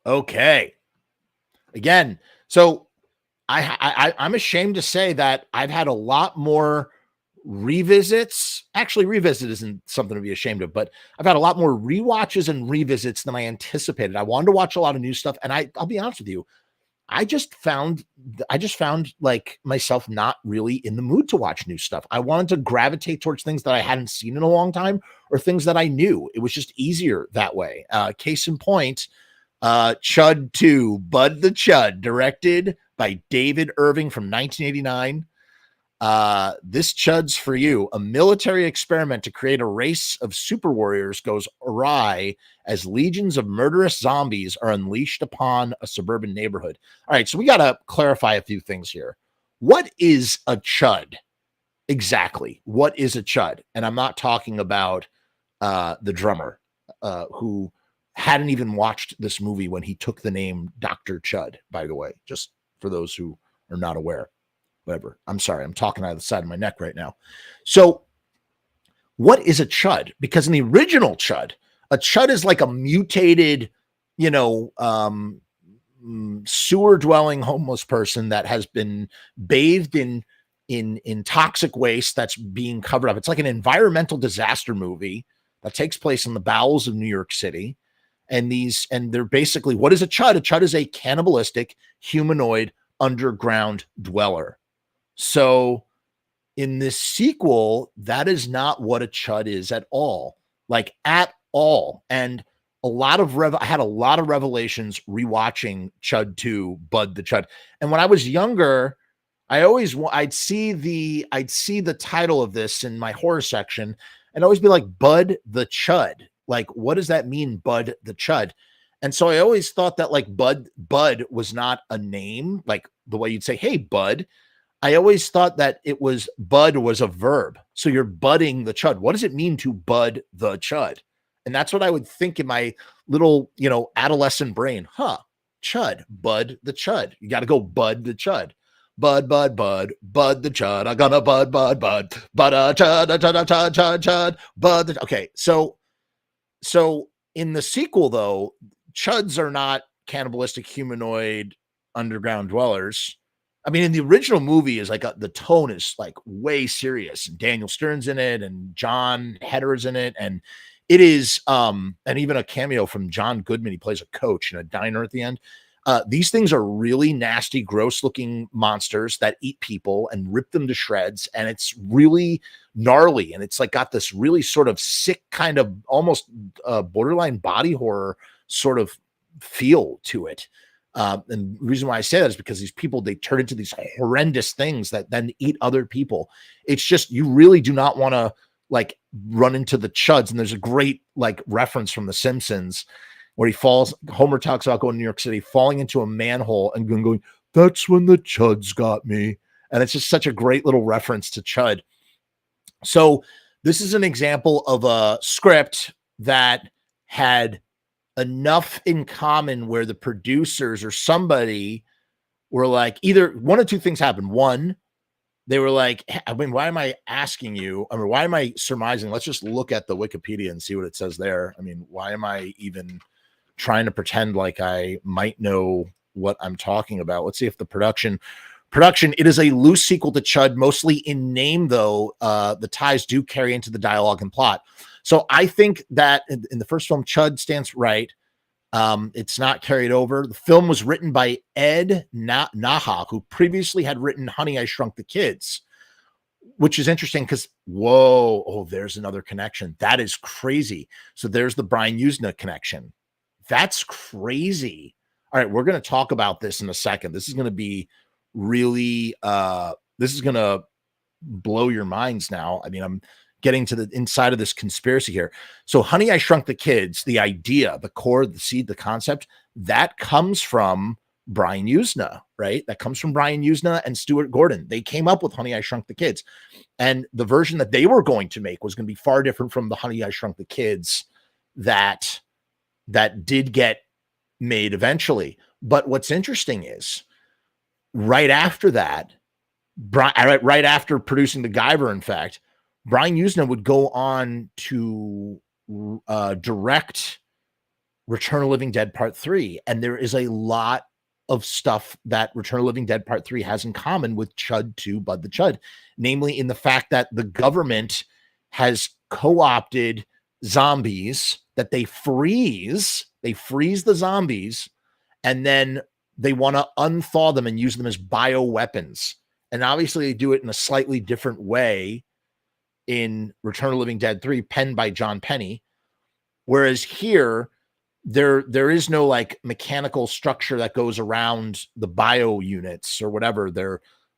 Okay. Again, so I'm ashamed to say that I've had a lot more revisits. Actually, revisit isn't something to be ashamed of, but I've had a lot more rewatches and revisits than I anticipated. I wanted to watch a lot of new stuff, and I'll be honest with you, I just found like myself not really in the mood to watch new stuff. I wanted to gravitate towards things that I hadn't seen in a long time, or things that I knew. It was just easier that way. Case in point, Chud 2, Bud the Chud, directed by David Irving from 1989. This Chud's for you. A military experiment to create a race of super warriors goes awry as legions of murderous zombies are unleashed upon a suburban neighborhood. All right, so we got to clarify a few things here. What is a Chud? Exactly. What is a Chud? And I'm not talking about the drummer who hadn't even watched this movie when he took the name Dr. Chud, by the way, just for those who are not aware. Whatever. I'm sorry. I'm talking out of the side of my neck right now. So what is a Chud? Because in the original Chud, a Chud is like a mutated, sewer dwelling homeless person that has been bathed in toxic waste that's being covered up. It's like an environmental disaster movie that takes place in the bowels of New York City. And they're basically, what is a Chud? A Chud is a cannibalistic humanoid underground dweller. So in this sequel, that is not what a Chud is at all, like at all. And I had a lot of revelations rewatching Chud 2, Bud the Chud. And when I was younger, I'd see the title of this in my horror section and always be like, Bud the Chud. Like, what does that mean, Bud the Chud? And so I always thought that like Bud was not a name, like the way you'd say, hey, Bud. I always thought that Bud was a verb. So you're budding the Chud. What does it mean to bud the Chud? And that's what I would think in my little, adolescent brain. Chud, Bud the Chud. You got to go Bud the Chud. Bud, Bud, Bud, Bud the Chud. I'm gonna Bud, Bud, Bud, Bud, Chud, Chud, Chud, Chud, Chud, Bud. Okay, so in the sequel, though, Chuds are not cannibalistic humanoid underground dwellers. I mean, in the original movie is like the tone is like way serious, and Daniel Stern's in it, and John Hetter's in it, and it is and even a cameo from John Goodman. He plays a coach in a diner at the end. These things are really nasty, gross looking monsters that eat people and rip them to shreds. And it's really gnarly. And it's like got this really sort of sick kind of almost borderline body horror sort of feel to it. And the reason why I say that is because these people, they turn into these horrendous things that then eat other people. It's just, you really do not want to like run into the chuds. And there's a great like reference from The Simpsons where Homer talks about going to New York City, falling into a manhole and going, that's when the chuds got me. And it's just such a great little reference to chud. So this is an example of a script that had enough in common where the producers or somebody were like, either one of two things happened. One, they were like, I mean, why am I asking you? I mean, why am I surmising? Let's just look at the Wikipedia and see what it says there. I mean, why am I even trying to pretend like I might know what I'm talking about? Let's see if the production, it is a loose sequel to Chud, mostly in name, though. The ties do carry into the dialogue and plot. So I think that in the first film, Chud stands right. It's not carried over. The film was written by Ed Naha, who previously had written Honey, I Shrunk the Kids, which is interesting because, whoa, oh, there's another connection. That is crazy. So there's the Brian Usna connection. That's crazy. All right, we're going to talk about this in a second. This is going to be really, this is going to blow your minds now. I mean, I'm getting to the inside of this conspiracy here. So Honey, I Shrunk the Kids, the idea, the core, the seed, the concept, that comes from Brian Usna, right? That comes from Brian Usna and Stuart Gordon. They came up with Honey, I Shrunk the Kids. And the version that they were going to make was going to be far different from the Honey, I Shrunk the Kids that did get made eventually. But what's interesting is right after that, right after producing The Guyver, in fact, Brian Usna would go on to direct Return of the Living Dead Part 3. And there is a lot of stuff that Return of the Living Dead Part 3 has in common with Chud 2, Bud the Chud, namely in the fact that the government has co-opted zombies that they freeze the zombies, and then they want to unthaw them and use them as bioweapons. And obviously they do it in a slightly different way in Return of the Living Dead 3, penned by John Penny. Whereas here, there is no like mechanical structure that goes around the bio units or whatever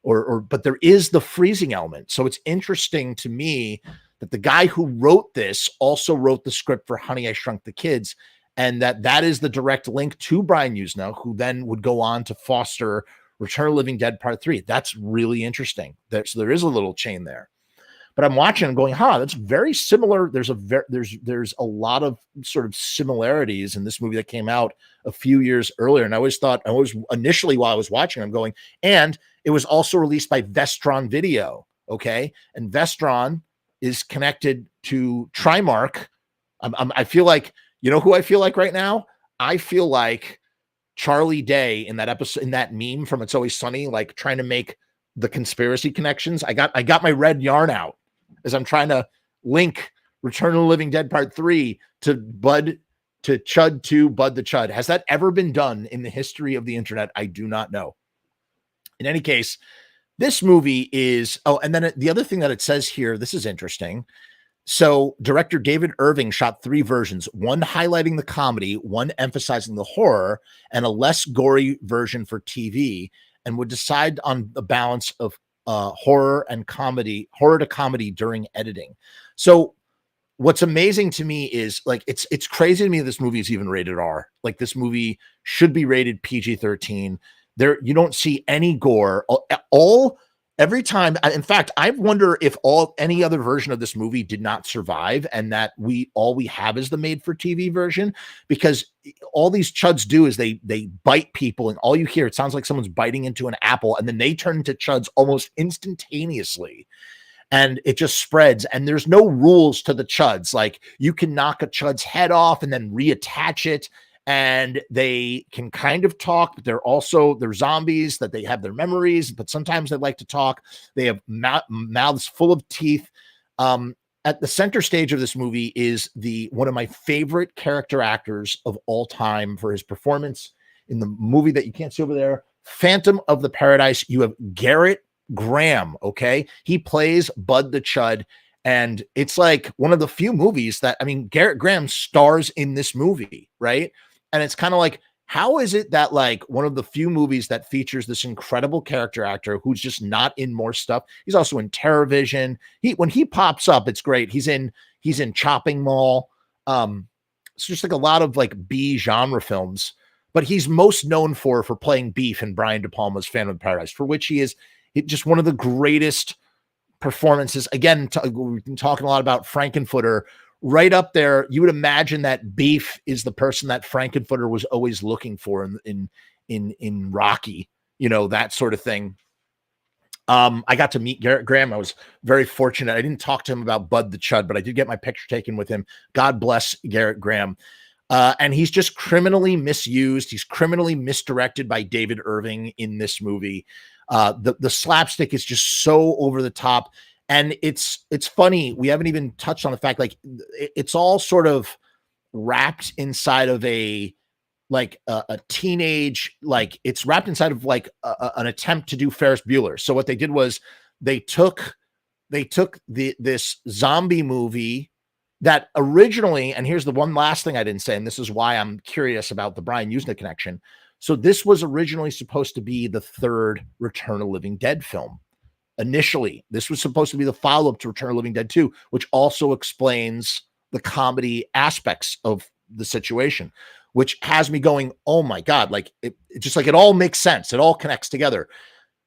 but there is the freezing element. So it's interesting to me that the guy who wrote this also wrote the script for Honey, I Shrunk the Kids, and that is the direct link to Brian Usna, who then would go on to foster Return of the Living Dead Part 3. That's really interesting. So there is a little chain there. But I'm watching and going, that's very similar. There's a lot of sort of similarities in this movie that came out a few years earlier. And I always initially while I was watching, I'm going, and it was also released by Vestron Video. Okay. And Vestron is connected to Trimark. I feel like, you know who I feel like right now? I feel like Charlie Day in that episode, in that meme from It's Always Sunny, like trying to make the conspiracy connections. I got my red yarn out as I'm trying to link Return of the Living Dead Part 3 to Chud 2, Bud the Chud. Has that ever been done in the history of the internet? I do not know. In any case, this movie is, and then the other thing that it says here, this is interesting. So director David Irving shot 3 versions, one highlighting the comedy, one emphasizing the horror, and a less gory version for TV, and would decide on the balance of horror to comedy during editing. So what's amazing to me is like, it's crazy to me this movie is even rated R. Like this movie should be rated PG-13. There, you don't see any gore every time. In fact, I wonder if any other version of this movie did not survive, and that all we have is the made for TV version, because all these chuds do is they bite people, and all you hear, it sounds like someone's biting into an apple, and then they turn into chuds almost instantaneously. And it just spreads, and there's no rules to the chuds. Like you can knock a chud's head off and then reattach it. and they can kind of talk, but they're zombies that they have their memories, but sometimes they like to talk. They have mouths full of teeth. At the center stage of this movie is one of my favorite character actors of all time for his performance in the movie that you can't see over there, Phantom of the Paradise. You have Garrett Graham. Okay, he plays Bud the Chud. And it's like one of the few movies that, I mean, Garrett Graham stars in this movie, right? And it's kind of like, how is it that like one of the few movies that features this incredible character actor who's just not in more stuff? He's also in TerrorVision. When he pops up, it's great. He's in Chopping Mall. It's just like a lot of like B genre films, but he's most known for playing Beef in Brian De Palma's Phantom of Paradise, for which he is just one of the greatest performances. Again, we've been talking a lot about Frankenfooter. Right up there, you would imagine that Beef is the person that Frankenfooter was always looking for in Rocky, that sort of thing. I got to meet Garrett Graham. I was very fortunate. I didn't talk to him about Bud the Chud, but I did get my picture taken with him. God bless Garrett Graham. And he's just criminally misused. He's criminally misdirected by David Irving in this movie. The slapstick is just so over the top. And it's funny. We haven't even touched on the fact, like, it's all sort of wrapped inside of a teenage, like, it's wrapped inside of like an attempt to do Ferris Bueller. So what they did was they took this zombie movie that originally, and here's the one last thing I didn't say, and this is why I'm curious about the Brian Usna connection. So this was originally supposed to be the third Return of the Living Dead film. Initially, this was supposed to be the follow-up to Return of the Living Dead 2, which also explains the comedy aspects of the situation, which has me going, oh my God, like it just like it all makes sense. It all connects together.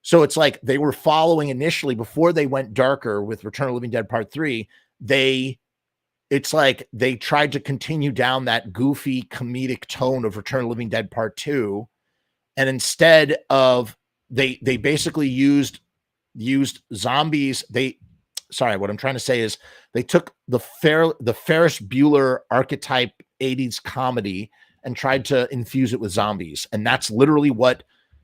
So it's like they were following initially, before they went darker with Return of the Living Dead Part 3, it's like they tried to continue down that goofy comedic tone of Return of the Living Dead Part 2. And instead of, they basically used zombies. What I'm trying to say is they took the Ferris Bueller archetype 80s comedy and tried to infuse it with zombies. And that's literally what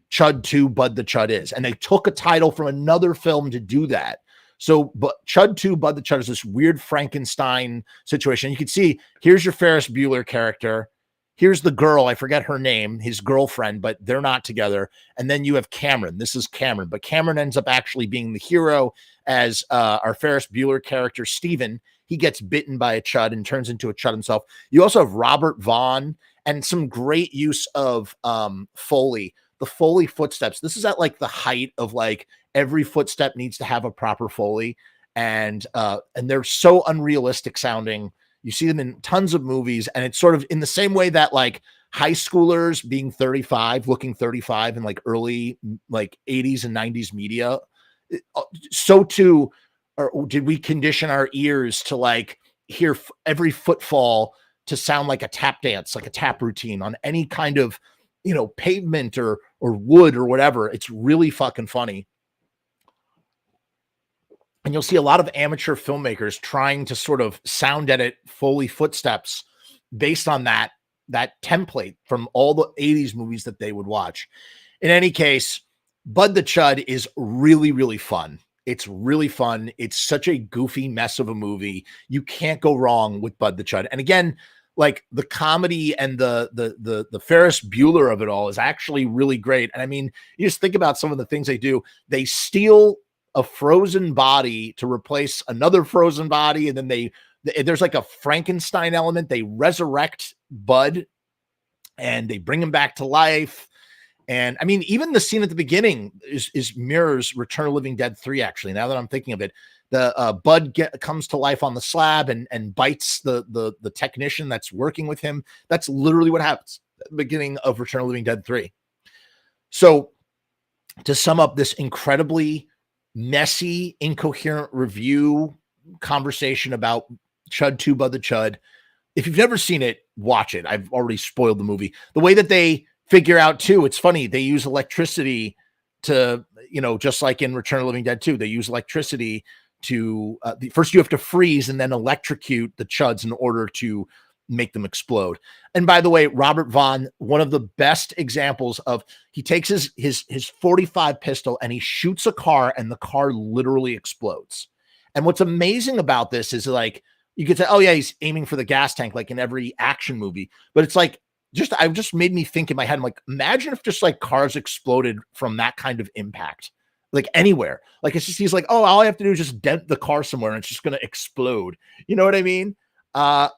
Chud 2 Bud the Chud is. And they took a title from another film to do that. So, but Chud 2 Bud the Chud is this weird Frankenstein situation. You can see, here's your Ferris Bueller character. Here's the girl, I forget her name, his girlfriend, but they're not together. And then you have Cameron. This is Cameron, but Cameron ends up actually being the hero as our Ferris Bueller character, Steven. He gets bitten by a chud and turns into a chud himself. You also have Robert Vaughn and some great use of Foley, the Foley footsteps. This is at like the height of like every footstep needs to have a proper Foley. And they're so unrealistic sounding. You see them in tons of movies, and it's sort of in the same way that like high schoolers being 35, looking 35 in like early like 80s and 90s media. So too, or did we condition our ears to like hear every footfall to sound like a tap dance, like a tap routine on any kind of, pavement or wood or whatever. It's really fucking funny. And you'll see a lot of amateur filmmakers trying to sort of sound edit Foley footsteps based on that template from all the 80s movies that they would watch. In any case, Bud the Chud is really, really fun. It's really fun. It's such a goofy mess of a movie. You can't go wrong with Bud the Chud. And again, like the comedy and the Ferris Bueller of it all is actually really great. And I mean, you just think about some of the things they do. They steal a frozen body to replace another frozen body, and then there's like a Frankenstein element. They resurrect Bud and they bring him back to life. And I mean, even the scene at the beginning is mirrors Return of the Living Dead 3. Actually, now that I'm thinking of it, the Bud comes to life on the slab and bites the technician that's working with him. That's literally what happens at the beginning of Return of the Living Dead 3. So to sum up this incredibly messy, incoherent review conversation about Chud 2 Bud the Chud, if you've never seen it, watch it. I've already spoiled the movie. The way that they figure out too, it's funny, they use electricity to, just like in Return of the Living Dead 2, they use electricity to first you have to freeze and then electrocute the chuds in order to make them explode. And by the way, Robert Vaughn, one of the best examples of, he takes his 45 pistol and he shoots a car and the car literally explodes. And what's amazing about this is like, you could say, oh yeah, he's aiming for the gas tank like in every action movie, but it's like, I've just made me think in my head, I'm like, imagine if just like cars exploded from that kind of impact, like anywhere. Like it's just, he's like, oh, all I have to do is just dent the car somewhere and it's just going to explode. You know what I mean? I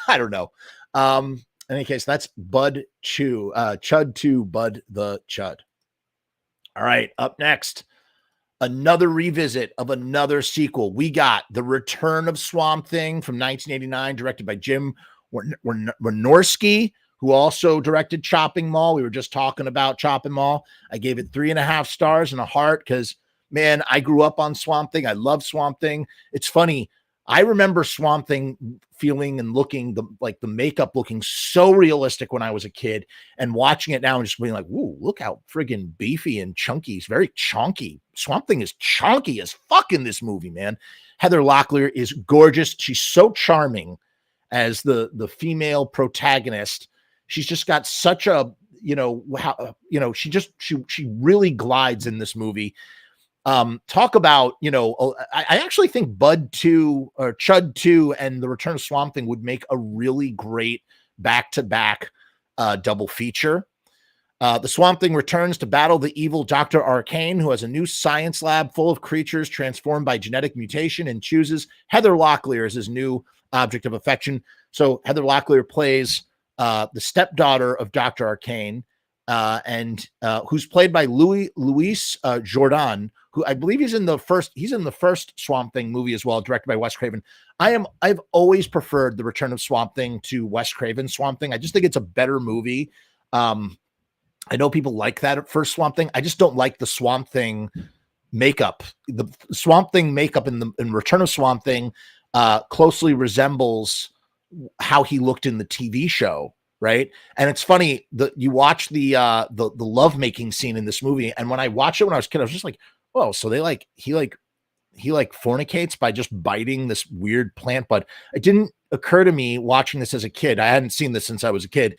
don't know. In any case, that's Bud Chew, Chud 2, Bud the Chud. All right, up next, another revisit of another sequel. We got The Return of Swamp Thing from 1989, directed by Jim Wynorski, who also directed Chopping Mall. We were just talking about Chopping Mall. I gave it 3.5 stars and a heart because, man, I grew up on Swamp Thing. I love Swamp Thing. It's funny. I remember Swamp Thing feeling and looking the makeup looking so realistic when I was a kid, and watching it now and just being like, "Whoa, look how friggin' beefy and chunky. He's very chunky. Swamp Thing is chunky as fuck in this movie, man." Heather Locklear is gorgeous. She's so charming as the female protagonist. She's just got such a, she really glides in this movie. Talk about, I actually think Bud 2 or Chud 2 and The Return of Swamp Thing would make a really great back-to-back double feature. The Swamp Thing returns to battle the evil Dr. Arcane, who has a new science lab full of creatures transformed by genetic mutation, and chooses Heather Locklear as his new object of affection. So Heather Locklear plays the stepdaughter of Dr. Arcane, and who's played by Luis Jordan, who I believe he's in the first Swamp Thing movie as well, directed by Wes Craven. I've always preferred The Return of Swamp Thing to Wes Craven's Swamp Thing. I just think it's a better movie. I know people like that first Swamp Thing. I just don't like the Swamp Thing makeup. The Swamp Thing makeup in Return of Swamp Thing closely resembles how he looked in the TV show, right? And it's funny that you watch the lovemaking scene in this movie, and when I watched it when I was a kid, I was just like, oh, so he fornicates by just biting this weird plant. But it didn't occur to me watching this as a kid. I hadn't seen this since I was a kid.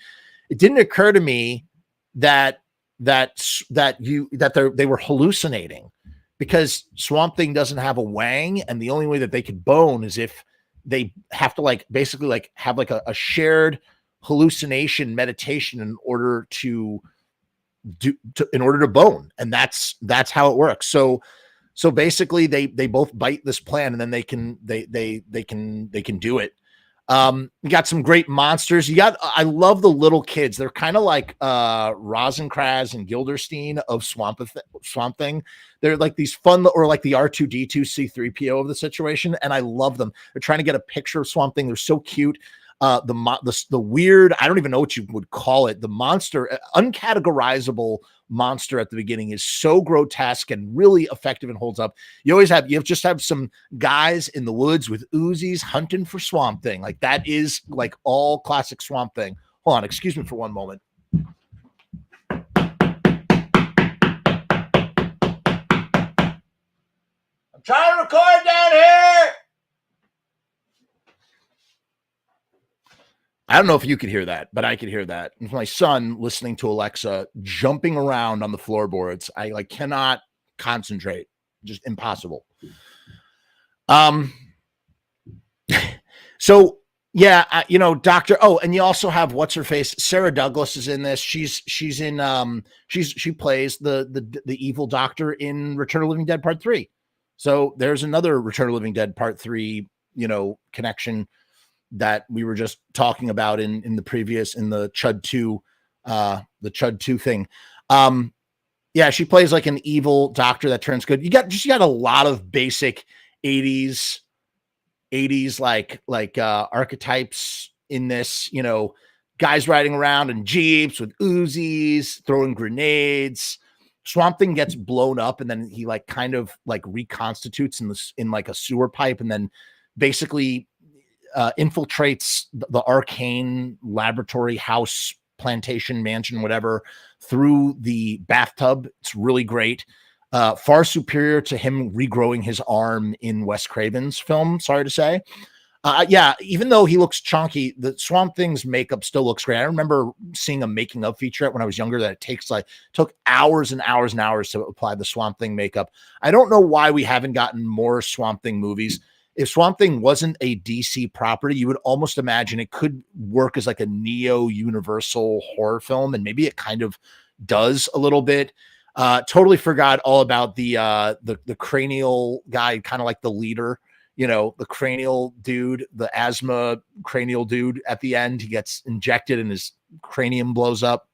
It didn't occur to me that they were hallucinating, because Swamp Thing doesn't have a wang, and the only way that they could bone is if they have to basically have a shared hallucination meditation in order to bone, and that's how it works. So basically they both bite this plant, and then they can do it. You got some great monsters. I love the little kids. They're kind of like Rosencrantz and Gilderstein of Swamp Thing. They're like these fun, or like the R2D2 C3PO of the situation, and I love them. They're trying to get a picture of Swamp Thing. They're so cute. The weird, I don't even know what you would call it, the monster, uncategorizable monster at the beginning is so grotesque and really effective and holds up. You just have some guys in the woods with Uzis hunting for Swamp Thing. Like, that is like all classic Swamp Thing. Hold on, excuse me for one moment. I'm trying to record down here. I don't know if you could hear that, but I could hear that. It's my son listening to Alexa jumping around on the floorboards. I cannot concentrate. Just impossible. So yeah, Doctor. Oh, and you also have what's her face? Sarah Douglas is in this. She plays the evil doctor in Return of the Living Dead Part 3. So there's another Return of the Living Dead Part 3, connection that we were just talking about in the Chud 2 thing. Yeah, she plays like an evil doctor that turns good. You got a lot of basic 80s like archetypes in this, guys riding around in Jeeps with Uzis, throwing grenades. Swamp Thing gets blown up, and then he kind of reconstitutes in like a sewer pipe, and then basically infiltrates the Arcane laboratory house, plantation, mansion, whatever, through the bathtub. It's really great. Far superior to him regrowing his arm in Wes Craven's film, sorry to say. Yeah, even though he looks chunky, the Swamp Thing's makeup still looks great. I remember seeing a making of featurette when I was younger that it took hours and hours and hours to apply the Swamp Thing makeup. I don't know why we haven't gotten more Swamp Thing movies. If Swamp Thing wasn't a DC property, you would almost imagine it could work as like a neo Universal horror film, and maybe it kind of does a little bit. Totally forgot all about the cranial guy, kind of like the leader, the cranial dude, the asthma cranial dude at the end. He gets injected and his cranium blows up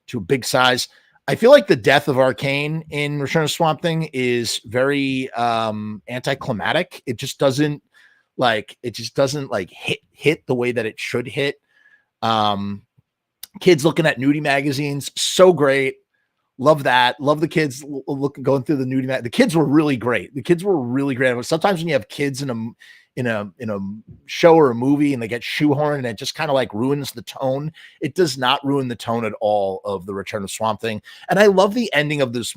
to a big size. I feel like the death of Arcane in Return of Swamp Thing is very anticlimactic. It just doesn't hit the way that it should hit. Kids looking at nudie magazines, so great. Love that. Love the kids going through the nudie. The kids were really great. The kids were really great. Sometimes when you have kids in a show or a movie and they get shoehorned and it just kind of like ruins the tone. It does not ruin the tone at all of the Return of Swamp Thing. And I love the ending of this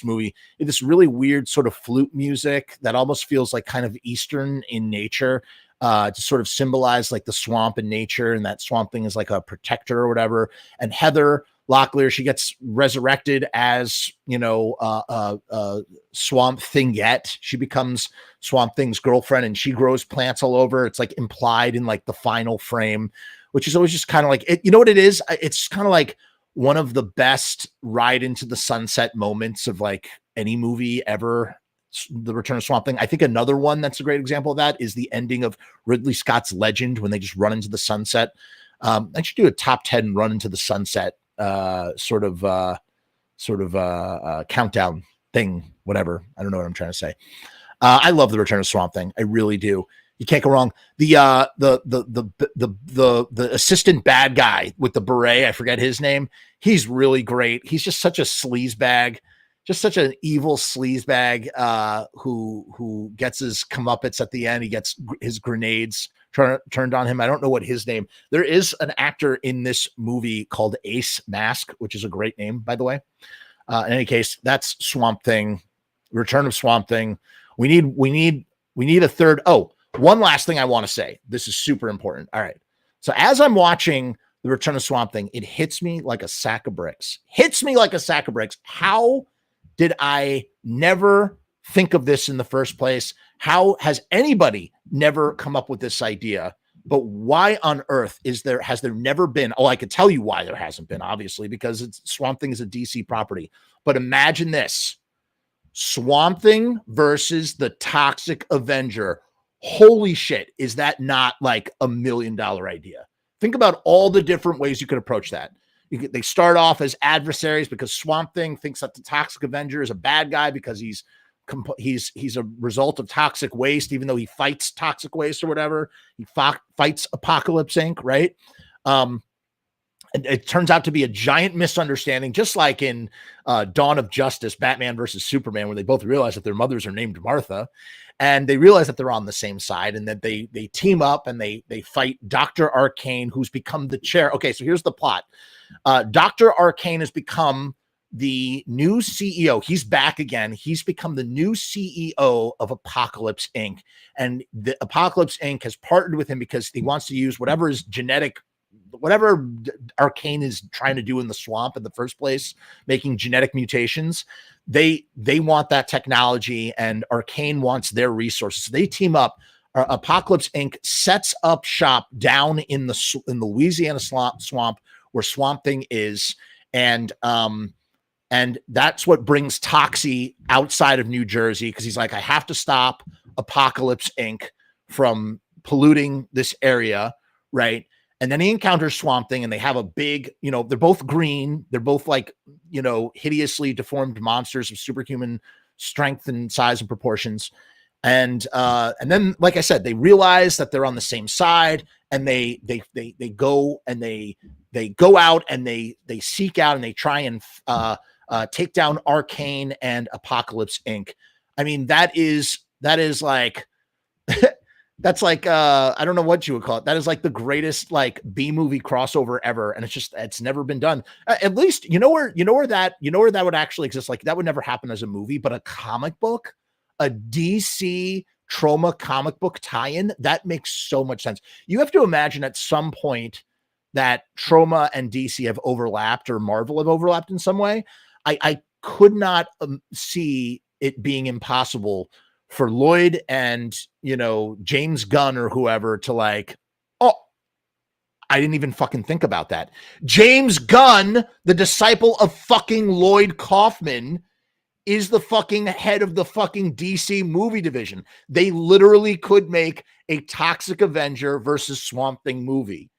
movie. This really weird sort of flute music that almost feels like kind of Eastern in nature, to sort of symbolize like the swamp and nature, and that Swamp Thing is like a protector or whatever. And Heather Locklear, she gets resurrected as, Swamp Thingette. She becomes Swamp Thing's girlfriend and she grows plants all over. It's like implied in like the final frame, which is always just kind of like it. You know what it is? It's kind of like one of the best ride into the sunset moments of like any movie ever. The Return of Swamp Thing. I think another one that's a great example of that is the ending of Ridley Scott's Legend, when they just run into the sunset. I should do a top 10 run into the sunset countdown thing, whatever. I don't know what I'm trying to say. I love the Return of Swamp Thing. I really do. You can't go wrong. The assistant bad guy with the beret, I forget his name. He's really great. He's just such a sleazebag, just such an evil sleazebag, who gets his comeuppance at the end. He gets his grenades turned on him. I don't know what his name. There is an actor in this movie called Ace Mask, which is a great name, by the way. In any case, that's Swamp Thing, Return of Swamp Thing. We need a third. Oh, one last thing I want to say. This is super important. All right. So as I'm watching the Return of Swamp Thing, it hits me like a sack of bricks. How did I never think of this in the first place? How has anybody never come up with this idea? But why on earth has there never been? Oh, I could tell you why there hasn't been, obviously, because Swamp Thing is a DC property. But imagine this: Swamp Thing versus the Toxic Avenger. Holy shit, is that not like $1 million idea? Think about all the different ways you could approach that. They start off as adversaries because Swamp Thing thinks that the Toxic Avenger is a bad guy because he's a result of toxic waste, even though he fights toxic waste or whatever. He fights Apocalypse Inc., right? And it turns out to be a giant misunderstanding, just like in Dawn of Justice, Batman versus Superman, where they both realize that their mothers are named Martha, and they realize that they're on the same side, and that they team up and they fight Dr. Arcane, who's become the chair. Okay, so here's the plot. Dr. Arcane has become the new CEO. He's back again. He's become the new CEO of Apocalypse Inc. And the Apocalypse Inc. has partnered with him because he wants to use whatever Arcane is trying to do in the swamp in the first place, making genetic mutations. They want that technology, and Arcane wants their resources. So they team up. Apocalypse Inc. sets up shop down in the Louisiana swamp where Swamp Thing is, and that's what brings Toxie outside of New Jersey, because he's like, I have to stop Apocalypse Inc. from polluting this area, right? And then he encounters Swamp Thing, and they have a big, they're both green. They're both like, hideously deformed monsters of superhuman strength and size and proportions. And then, like I said, they realize that they're on the same side, and they go out and they seek out and they try and take down Arcane and Apocalypse Inc. I mean, that is like, that's like, I don't know what you would call it. That is like the greatest like B movie crossover ever. And it's never been done. At least, where that would actually exist. Like that would never happen as a movie, but a comic book, a DC Trauma comic book tie-in, that makes so much sense. You have to imagine at some point that Trauma and DC have overlapped, or Marvel have overlapped in some way. I could not see it being impossible for Lloyd and, James Gunn or whoever to like, oh, I didn't even fucking think about that. James Gunn, the disciple of fucking Lloyd Kaufman, is the fucking head of the fucking DC movie division. They literally could make a Toxic Avenger versus Swamp Thing movie.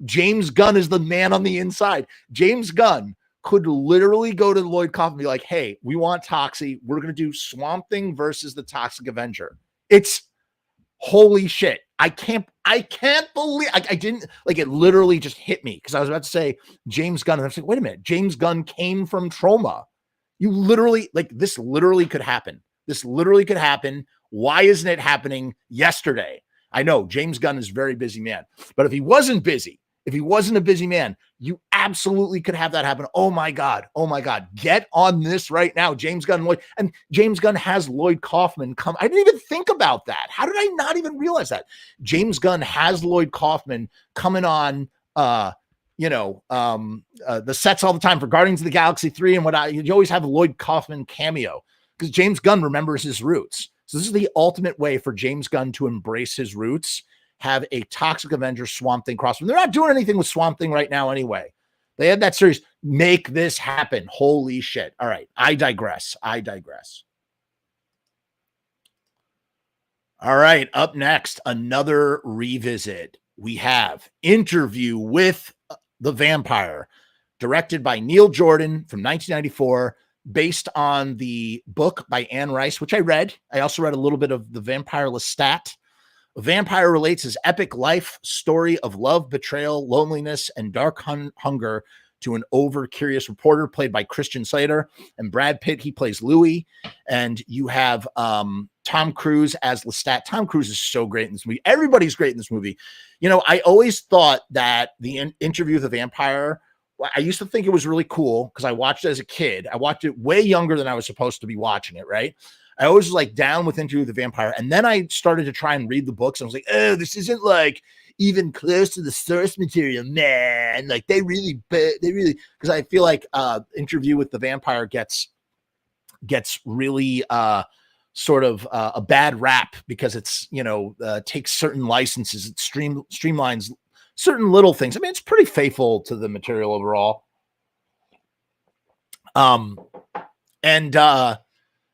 James Gunn is the man on the inside. James Gunn could literally go to Lloyd Kaufman and be like, hey, we want Toxie. We're going to do Swamp Thing versus the Toxic Avenger. It's holy shit. I can't believe I didn't like it. Literally just hit me because I was about to say James Gunn. And I was like, wait a minute. James Gunn came from Trauma. You literally, like, this literally could happen. This literally could happen. Why isn't it happening yesterday? I know James Gunn is a very busy man, but if he wasn't busy, if he wasn't a busy man, you absolutely could have that happen. Oh my God. Oh my God. Get on this right now. James Gunn, Lloyd, and James Gunn has Lloyd Kaufman come. I didn't even think about that. How did I not even realize that? James Gunn has Lloyd Kaufman coming on, the sets all the time for Guardians of the Galaxy 3 and you always have a Lloyd Kaufman cameo because James Gunn remembers his roots. So this is the ultimate way for James Gunn to embrace his roots, have a Toxic Avenger Swamp Thing crossover. They're not doing anything with Swamp Thing right now anyway. They had that series. Make this happen. Holy shit. All right. I digress. All right. Up next, another revisit. We have Interview with the Vampire, directed by Neil Jordan from 1994, based on the book by Anne Rice, which I read. I also read a little bit of The Vampire Lestat. A vampire relates his epic life story of love, betrayal, loneliness, and dark hunger to an over-curious reporter played by Christian Slater, and Brad Pitt, he plays Louis. And you have Tom Cruise as Lestat. Tom Cruise is so great in this movie. Everybody's great in this movie. I always thought that the Interview with the Vampire, I used to think it was really cool because I watched it as a kid. I watched it way younger than I was supposed to be watching it, right? I always was like down with Interview with the Vampire. And then I started to try and read the books. And I was like, oh, this isn't like even close to the source material, man. Like they really, because I feel like Interview with the Vampire gets really sort of a bad rap because it's, takes certain licenses. It streamlines certain little things. I mean, it's pretty faithful to the material overall.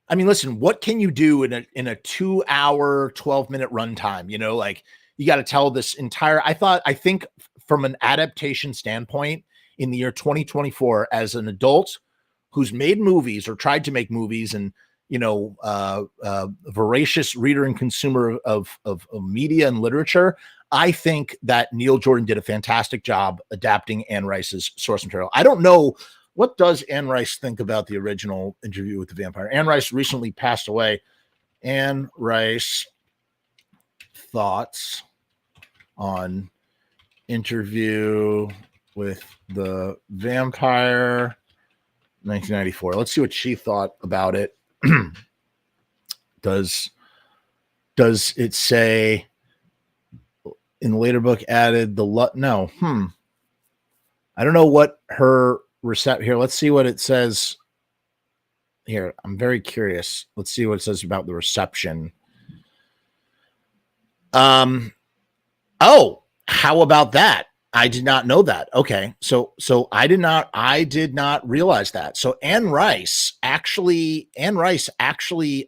I mean, listen, what can you do in a 2 hour, 12-minute runtime? Like you got to tell this entire, I think from an adaptation standpoint in the year 2024, as an adult who's made movies or tried to make movies and, voracious reader and consumer of media and literature, I think that Neil Jordan did a fantastic job adapting Anne Rice's source material. I don't know, what does Anne Rice think about the original Interview with the Vampire? Anne Rice recently passed away. Anne Rice thoughts on Interview with the Vampire, 1994. Let's see what she thought about it. Does it say in the later book added the no? I don't know what her recept here. Let's see what it says here. I'm very curious. Let's see what it says about the reception. Oh, how about that? I did not know that. Okay. So I did not realize that. So Anne Rice actually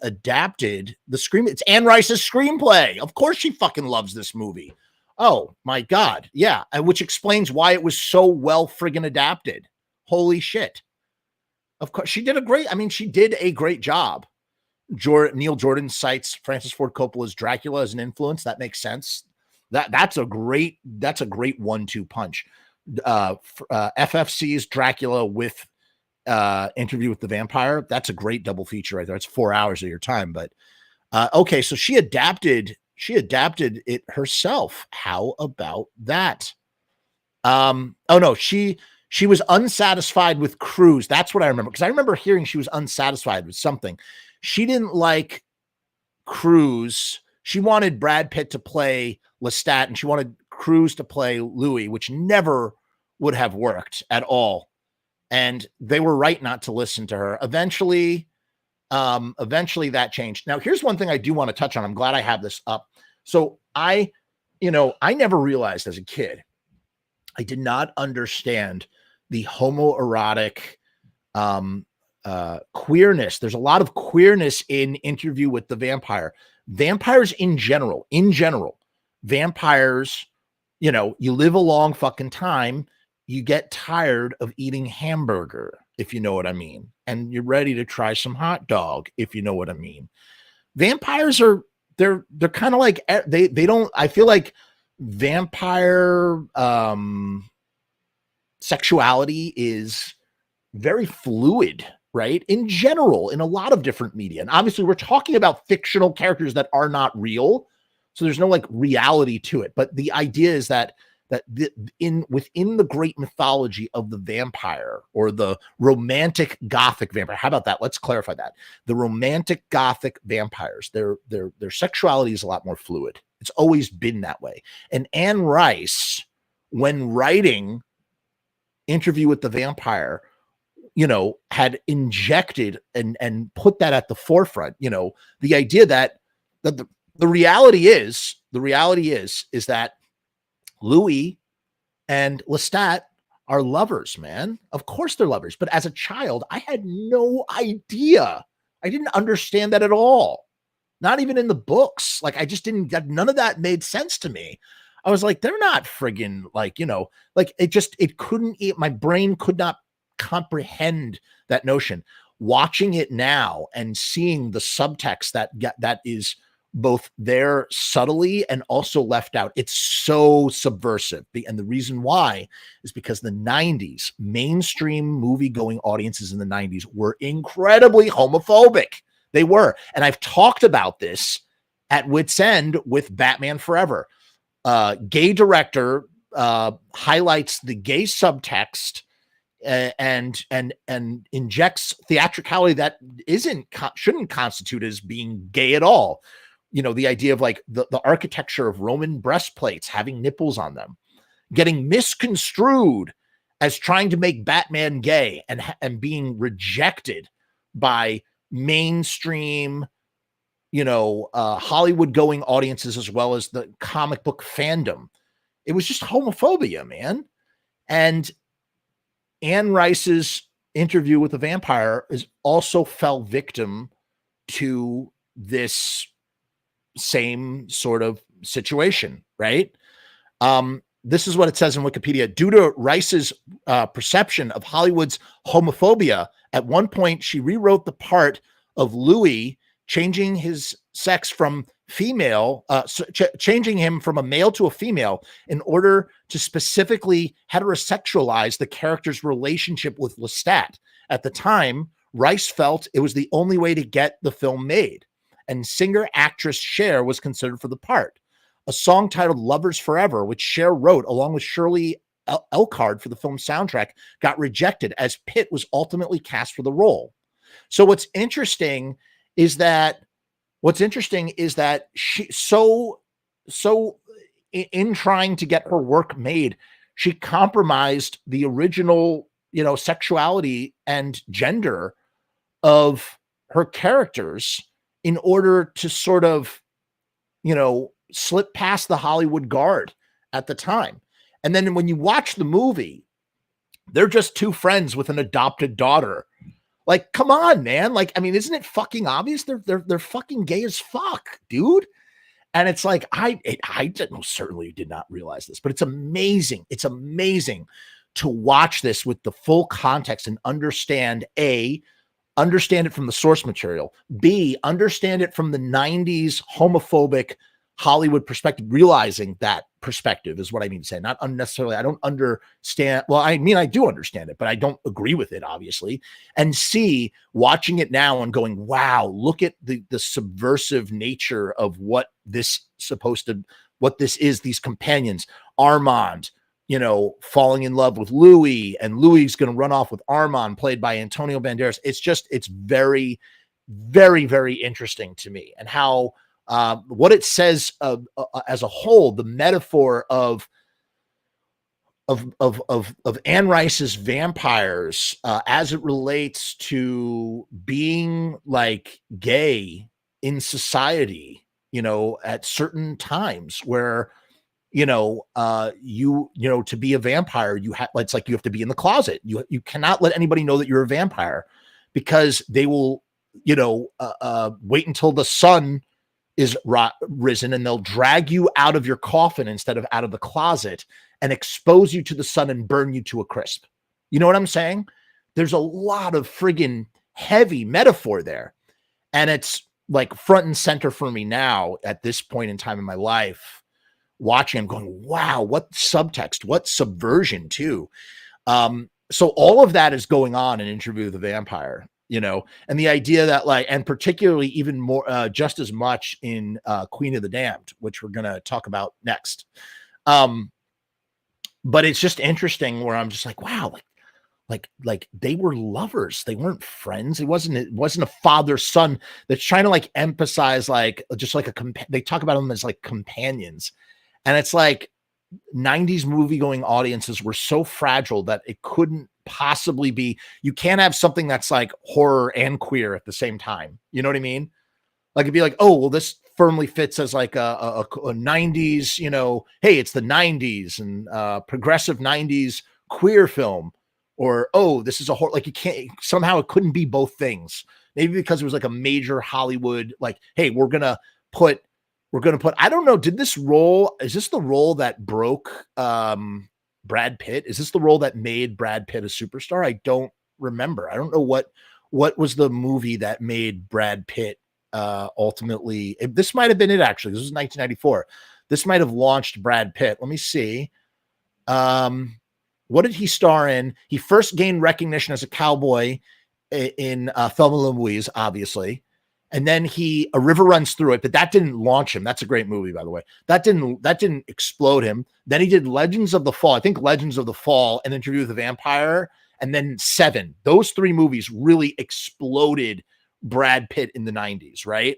adapted the screen. It's Anne Rice's screenplay. Of course she fucking loves this movie. Oh my God. Yeah. Which explains why it was so well friggin' adapted. Holy shit. Of course she did a great job. Neil Jordan cites Francis Ford Coppola's Dracula as an influence. That makes sense. That's a great 1-2 punch. FFC's Dracula with Interview with the Vampire. That's a great double feature right there. It's 4 hours of your time. But okay, so she adapted it herself. How about that? Oh no, she was unsatisfied with Cruise. That's what I remember, because I remember hearing she was unsatisfied with something. She didn't like Cruise. she wanted Brad Pitt to play Lestat and she wanted Cruise to play Louis, which never would have worked at all. And they were right not to listen to her. Eventually that changed. Now, here's one thing I do want to touch on. I'm glad I have this up. So I never realized as a kid, I did not understand the homoerotic queerness. There's a lot of queerness in Interview with the Vampire. Vampires in general, vampires, you live a long fucking time. You get tired of eating hamburger, if you know what I mean. And you're ready to try some hot dog, if you know what I mean. Vampires are, they're kind of like, they don't, I feel like vampire sexuality is very fluid, right? In general, in a lot of different media. And obviously we're talking about fictional characters that are not real. So there's no like reality to it. But the idea is that within the great mythology of the vampire or the romantic gothic vampire, how about that? Let's clarify that. The romantic gothic vampires, their sexuality is a lot more fluid. It's always been that way. And Anne Rice, when writing Interview with the Vampire, had injected and put that at the forefront, the idea that the reality is that Louis and Lestat are lovers, man. Of course they're lovers. But as a child, I had no idea. I didn't understand that at all. Not even in the books. Like, I just didn't, none of that made sense to me. I was like, they're not friggin' it couldn't, my brain could not comprehend that notion. Watching it now and seeing the subtext that is both there subtly and also left out, it's so subversive. And the reason why is because the 90s, mainstream movie going audiences in the 90s were incredibly homophobic. They were. And I've talked about this at Wit's End with Batman Forever. Gay director highlights the gay subtext and injects theatricality that shouldn't constitute as being gay at all. The idea of like the architecture of Roman breastplates having nipples on them, getting misconstrued as trying to make Batman gay and being rejected by mainstream, Hollywood going audiences, as well as the comic book fandom. It was just homophobia, man. And Anne Rice's Interview with the Vampire also fell victim to this same sort of situation, right? This is what it says in Wikipedia. Due to Rice's perception of Hollywood's homophobia, at one point she rewrote the part of Louis, changing his sex from female, changing him from a male to a female in order to specifically heterosexualize the character's relationship with Lestat. At the time, Rice felt it was the only way to get the film made, and singer-actress Cher was considered for the part. A song titled Lovers Forever, which Cher wrote along with Shirley Elcard for the film soundtrack, got rejected as Pitt was ultimately cast for the role. So what's interesting is that she in trying to get her work made, she compromised the original, sexuality and gender of her characters in order to sort of, slip past the Hollywood guard at the time. And then when you watch the movie, they're just two friends with an adopted daughter. Like, come on, man. Like, I mean, isn't it fucking obvious? They're fucking gay as fuck, dude. And it's like, I certainly did not realize this, but it's amazing. It's amazing to watch this with the full context and understand it from the source material, B, understand it from the 90s homophobic Hollywood perspective, realizing that perspective is what I mean to say. Not unnecessarily, I don't understand. Well, I mean, I do understand it, but I don't agree with it, obviously. And C, watching it now and going, wow, look at the subversive nature of what this is, these companions. Armand, falling in love with Louis, and Louis is going to run off with Armand, played by Antonio Banderas. It's very, very, very interesting to me, and how what it says as a whole, the metaphor of Anne Rice's vampires as it relates to being like gay in society, you know, at certain times where, you know, to be a vampire, it's like you have to be in the closet. You cannot let anybody know that you're a vampire because they will, you know, wait until the sun is risen and they'll drag you out of your coffin instead of out of the closet and expose you to the sun and burn you to a crisp. You know what I'm saying? There's a lot of friggin' heavy metaphor there. And it's like front and center for me now at this point in time in my life, watching, I'm going, wow, what subtext, what subversion too. So all of that is going on in Interview with the Vampire, you know, and the idea that like, and particularly even more, just as much in Queen of the Damned, which we're going to talk about next. But it's just interesting where I'm just like, wow, like they were lovers. They weren't friends. It wasn't a father son that's trying to like emphasize like just like they talk about them as like companions. And it's like 90s movie going audiences were so fragile that it couldn't possibly be. You can't have something that's like horror and queer at the same time. You know what I mean? Like it'd be like, oh, well, this firmly fits as like a 90s, you know, hey, it's the 90s and progressive 90s queer film. Or, oh, this is a horror. Like you can't, somehow it couldn't be both things. Maybe because it was like a major Hollywood, like, hey, we're going to put, I don't know, is this the role that broke Brad Pitt? Is this the role that made Brad Pitt a superstar? I don't remember. I don't know what was the movie that made Brad Pitt ultimately. This might have been it, actually. This was 1994. This might have launched Brad Pitt. Let me see. What did he star in? He first gained recognition as a cowboy in Thelma and Louise, obviously. And then A River Runs Through It, but that didn't launch him. That's a great movie, by the way. That didn't explode him. Then he did Legends of the Fall. I think Legends of the Fall, An Interview with the Vampire, and then Seven. Those three movies really exploded Brad Pitt in the 90s, right?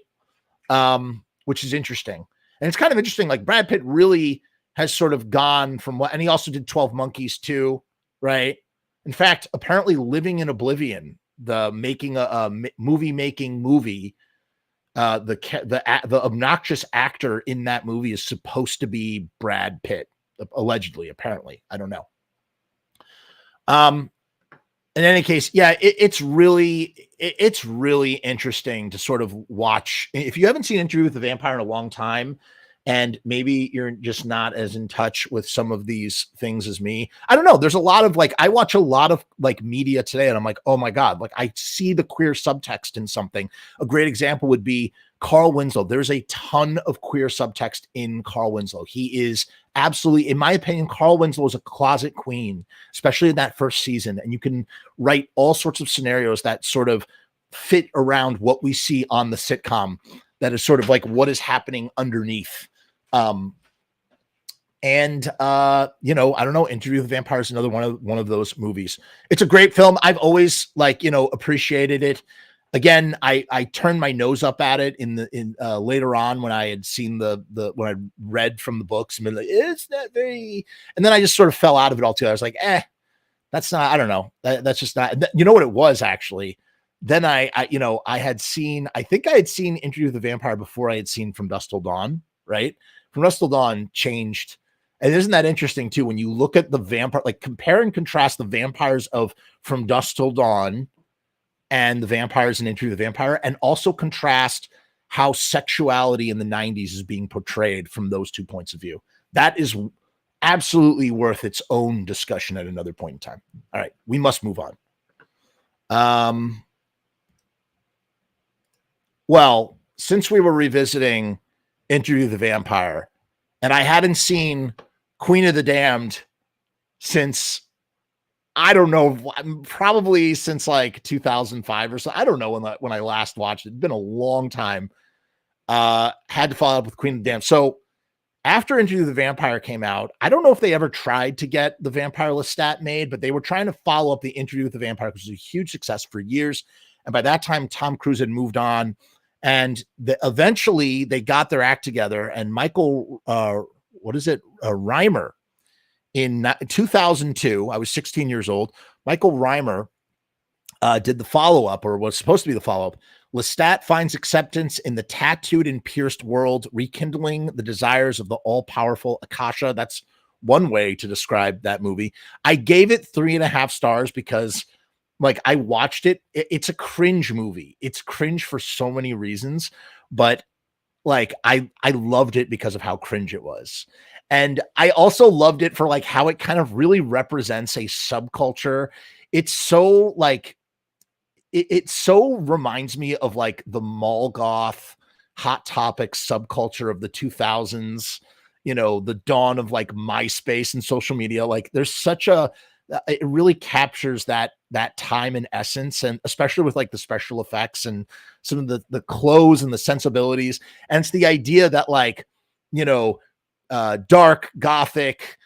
Which is interesting. And it's kind of interesting. Like Brad Pitt really has sort of gone from and he also did 12 Monkeys too, right? In fact, apparently Living in Oblivion, the making a movie, the obnoxious actor in that movie is supposed to be Brad Pitt, allegedly, apparently. I don't know. In any case, yeah, it's really interesting to sort of watch. If you haven't seen Interview with the Vampire in a long time, and maybe you're just not as in touch with some of these things as me, I don't know. There's a lot of like, I watch a lot of like media today and I'm like, oh my God, like I see the queer subtext in something. A great example would be Carl Winslow. There's a ton of queer subtext in Carl Winslow. He is absolutely, in my opinion, Carl Winslow is a closet queen, especially in that first season. And you can write all sorts of scenarios that sort of fit around what we see on the sitcom. That is sort of like what is happening underneath. You know, I don't know, Interview with the Vampire is another one of those movies. It's a great film. I've always like, you know, appreciated it. Again, I turned my nose up at it in later on when I had seen when I read from the books and been like, it's not very, and then I just sort of fell out of it altogether. I was like, that's not, I don't know. That's just not, you know what it was actually. Then I had seen Interview with the Vampire before I had seen From Dusk Till Dawn, right? From Dusk Till Dawn changed. And isn't that interesting too? When you look at the vampire, like compare and contrast the vampires of From Dusk Till Dawn and the vampires in Interview with the Vampire, and also contrast how sexuality in the 90s is being portrayed from those two points of view. That is absolutely worth its own discussion at another point in time. All right, we must move on. Well, since we were revisiting Interview with the Vampire, and I hadn't seen Queen of the Damned since, I don't know, probably since like 2005 or so. I don't know when I last watched it. It's been a long time. Had to follow up with Queen of the Damned. So after Interview with the Vampire came out, I don't know if they ever tried to get the Vampire Lestat made, but they were trying to follow up the Interview with the Vampire, which was a huge success for years. And by that time, Tom Cruise had moved on. And eventually they got their act together, and Michael, Reimer, in 2002, I was 16 years old. Michael Reimer did the follow-up, or was supposed to be the follow-up. Lestat finds acceptance in the tattooed and pierced world, rekindling the desires of the all-powerful Akasha. That's one way to describe that movie. I gave it 3.5 stars because, like, I watched it. It's a cringe movie. It's cringe for so many reasons, but like I loved it because of how cringe it was. And I also loved it for like how it kind of really represents a subculture. It's so like it so reminds me of like the mall goth hot topic subculture of the 2000s, the dawn of like MySpace and social media. Like there's such a it really captures that time and essence, and especially with like the special effects and some of the clothes and the sensibilities. And it's the idea that like, dark gothic,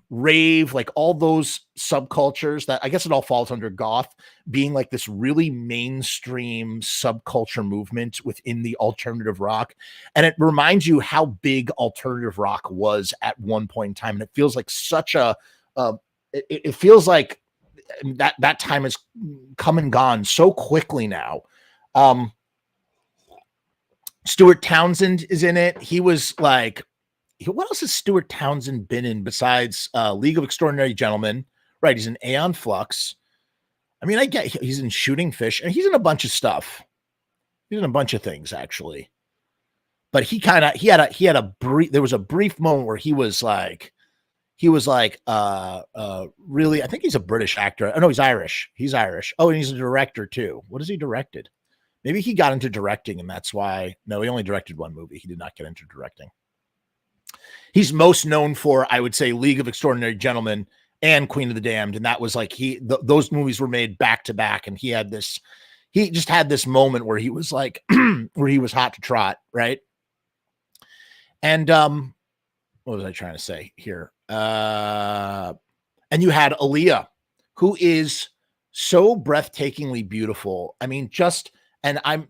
rave, like all those subcultures that I guess it all falls under goth, being like this really mainstream subculture movement within the alternative rock. And it reminds you how big alternative rock was at one point in time. And it feels like such it feels like that time has come and gone so quickly now. Stuart Townsend is in it. He was like, what else has Stuart Townsend been in besides League of Extraordinary Gentlemen? Right, he's in Aeon Flux. I mean, I get he's in Shooting Fish, and he's in a bunch of stuff. He's in a bunch of things actually. But he had a brief. There was a brief moment where he was like, really. I think he's a British actor. Oh no, he's Irish. He's Irish. Oh, and he's a director too. What has he directed? Maybe he got into directing, and that's why. No, he only directed one movie. He did not get into directing. He's most known for, I would say, League of Extraordinary Gentlemen and Queen of the Damned. And that was like, those movies were made back to back. And he just had this moment where he was like, where he was hot to trot. Right. And, what was I trying to say here? And you had Aaliyah, who is so breathtakingly beautiful. I mean, and I'm,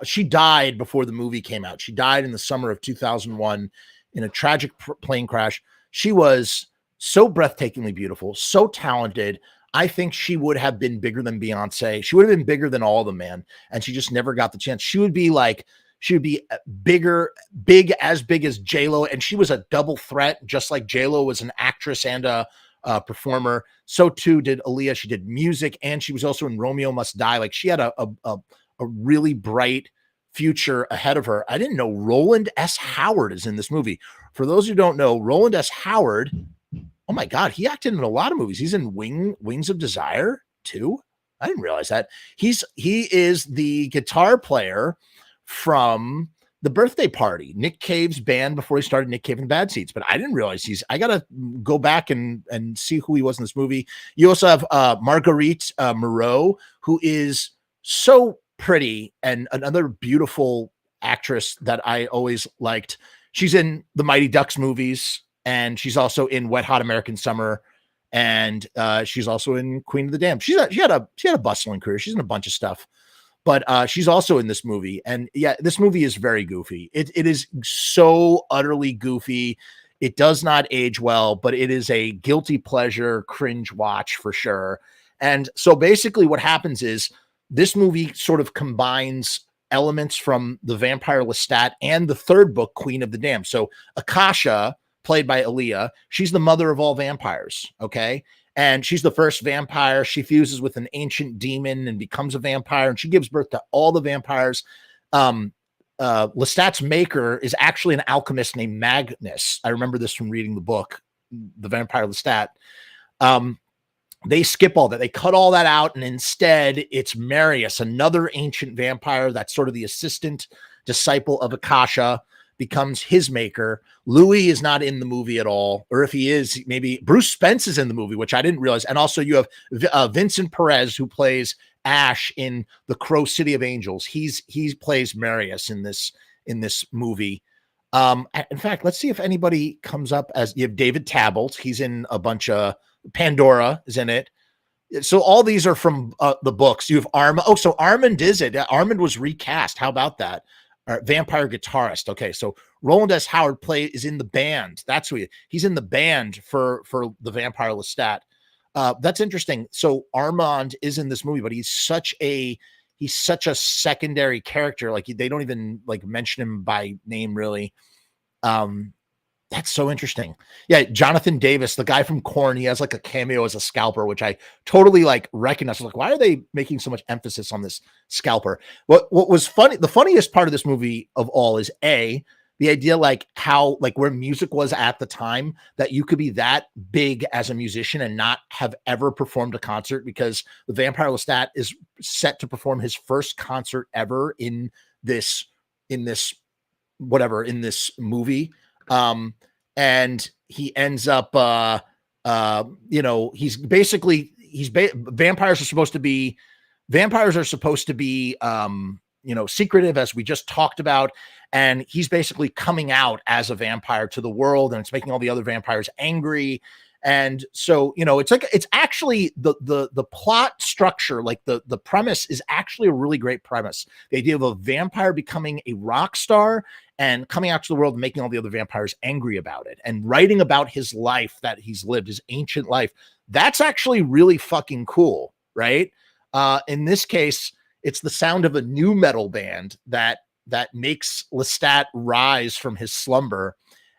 she died before the movie came out. She died in the summer of 2001 in a tragic plane crash. She was so breathtakingly beautiful, so talented. I think she would have been bigger than Beyonce. She would have been bigger than all of them, man. And she just never got the chance. She would be big as J-Lo. And she was a double threat, just like J-Lo was an actress and a performer. So too did Aaliyah. She did music, and she was also in Romeo Must Die. Like she had a really bright future ahead of her. I didn't know Roland S. Howard is in this movie. For those who don't know, Roland S. Howard, oh my God, he acted in a lot of movies. He's in Wings of Desire too. I didn't realize that. He is the guitar player from The Birthday Party, Nick Cave's band before he started Nick Cave and the Bad Seeds. But I didn't realize I got to go back and see who he was in this movie. You also have Marguerite Moreau, who is so pretty and another beautiful actress that I always liked. She's in the Mighty Ducks movies, and she's also in Wet Hot American Summer, and she's also in Queen of the Damned. She had a bustling career. She's in a bunch of stuff. But she's also in this movie. And yeah, this movie is very goofy. It is so utterly goofy. It does not age well, but it is a guilty pleasure cringe watch for sure. And so basically what happens is this movie sort of combines elements from the Vampire Lestat and the third book, Queen of the Damned. So Akasha, played by Aaliyah, she's the mother of all vampires. Okay. And she's the first vampire. She fuses with an ancient demon and becomes a vampire, and she gives birth to all the vampires. Lestat's maker is actually an alchemist named Magnus. I remember this from reading the book, The Vampire Lestat. They skip all that. They cut all that out, and instead it's Marius, another ancient vampire that's sort of the assistant disciple of Akasha, becomes his maker. Louis is not in the movie at all, or if he is, maybe Bruce Spence is in the movie, which I didn't realize. And also you have Vincent Perez, who plays Ash in The Crow City of Angels. He plays Marius in this movie. In fact, let's see if anybody comes up as you have David Tabbelt. He's in a bunch of Pandora is in it. So all these are from the books. You have Armand. Oh, so Armand is it? Armand was recast. How about that? Vampire guitarist. Okay, so Roland S. Howard is in the band. That's who he's in the band for the Vampire Lestat. That's interesting. So Armand is in this movie, but he's such a secondary character. Like they don't even like mention him by name really. That's so interesting. Yeah, Jonathan Davis, the guy from Korn, he has like a cameo as a scalper, which I totally like recognize. I was like, why are they making so much emphasis on this scalper? What was funny, the funniest part of this movie of all is the idea like how like where music was at the time, that you could be that big as a musician and not have ever performed a concert, because the Vampire Lestat is set to perform his first concert ever in this movie. And he ends up, he's basically, vampires are supposed to be, secretive, as we just talked about. And he's basically coming out as a vampire to the world, and it's making all the other vampires angry. And so, it's actually the plot structure, like the premise is actually a really great premise. The idea of a vampire becoming a rock star and coming out to the world and making all the other vampires angry about it, and writing about his life that he's lived, his ancient life. That's actually really fucking cool, right? In this case, it's the sound of a new metal band that makes Lestat rise from his slumber,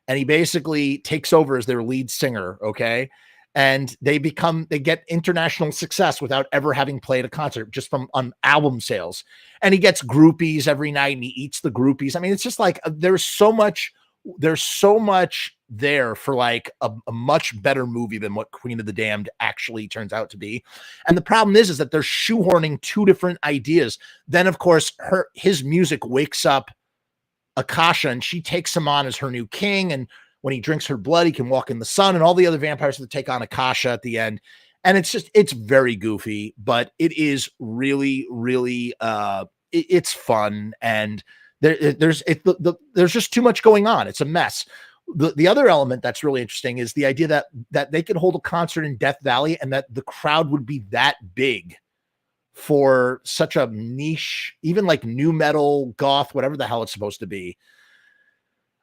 and he basically takes over as their lead singer. Okay. And they get international success without ever having played a concert, just from album sales. And he gets groupies every night, and he eats the groupies. I mean, it's just like, there's so much there for like a much better movie than what Queen of the Damned actually turns out to be. And the problem is that they're shoehorning two different ideas. Then of course his music wakes up Akasha, and she takes him on as her new king. And when he drinks her blood, he can walk in the sun, and all the other vampires that take on Akasha at the end. And it's very goofy, but it is really, really, it's fun. And there's just too much going on. It's a mess. The other element that's really interesting is the idea that they could hold a concert in Death Valley, and that the crowd would be that big for such a niche, even like new metal, goth, whatever the hell it's supposed to be.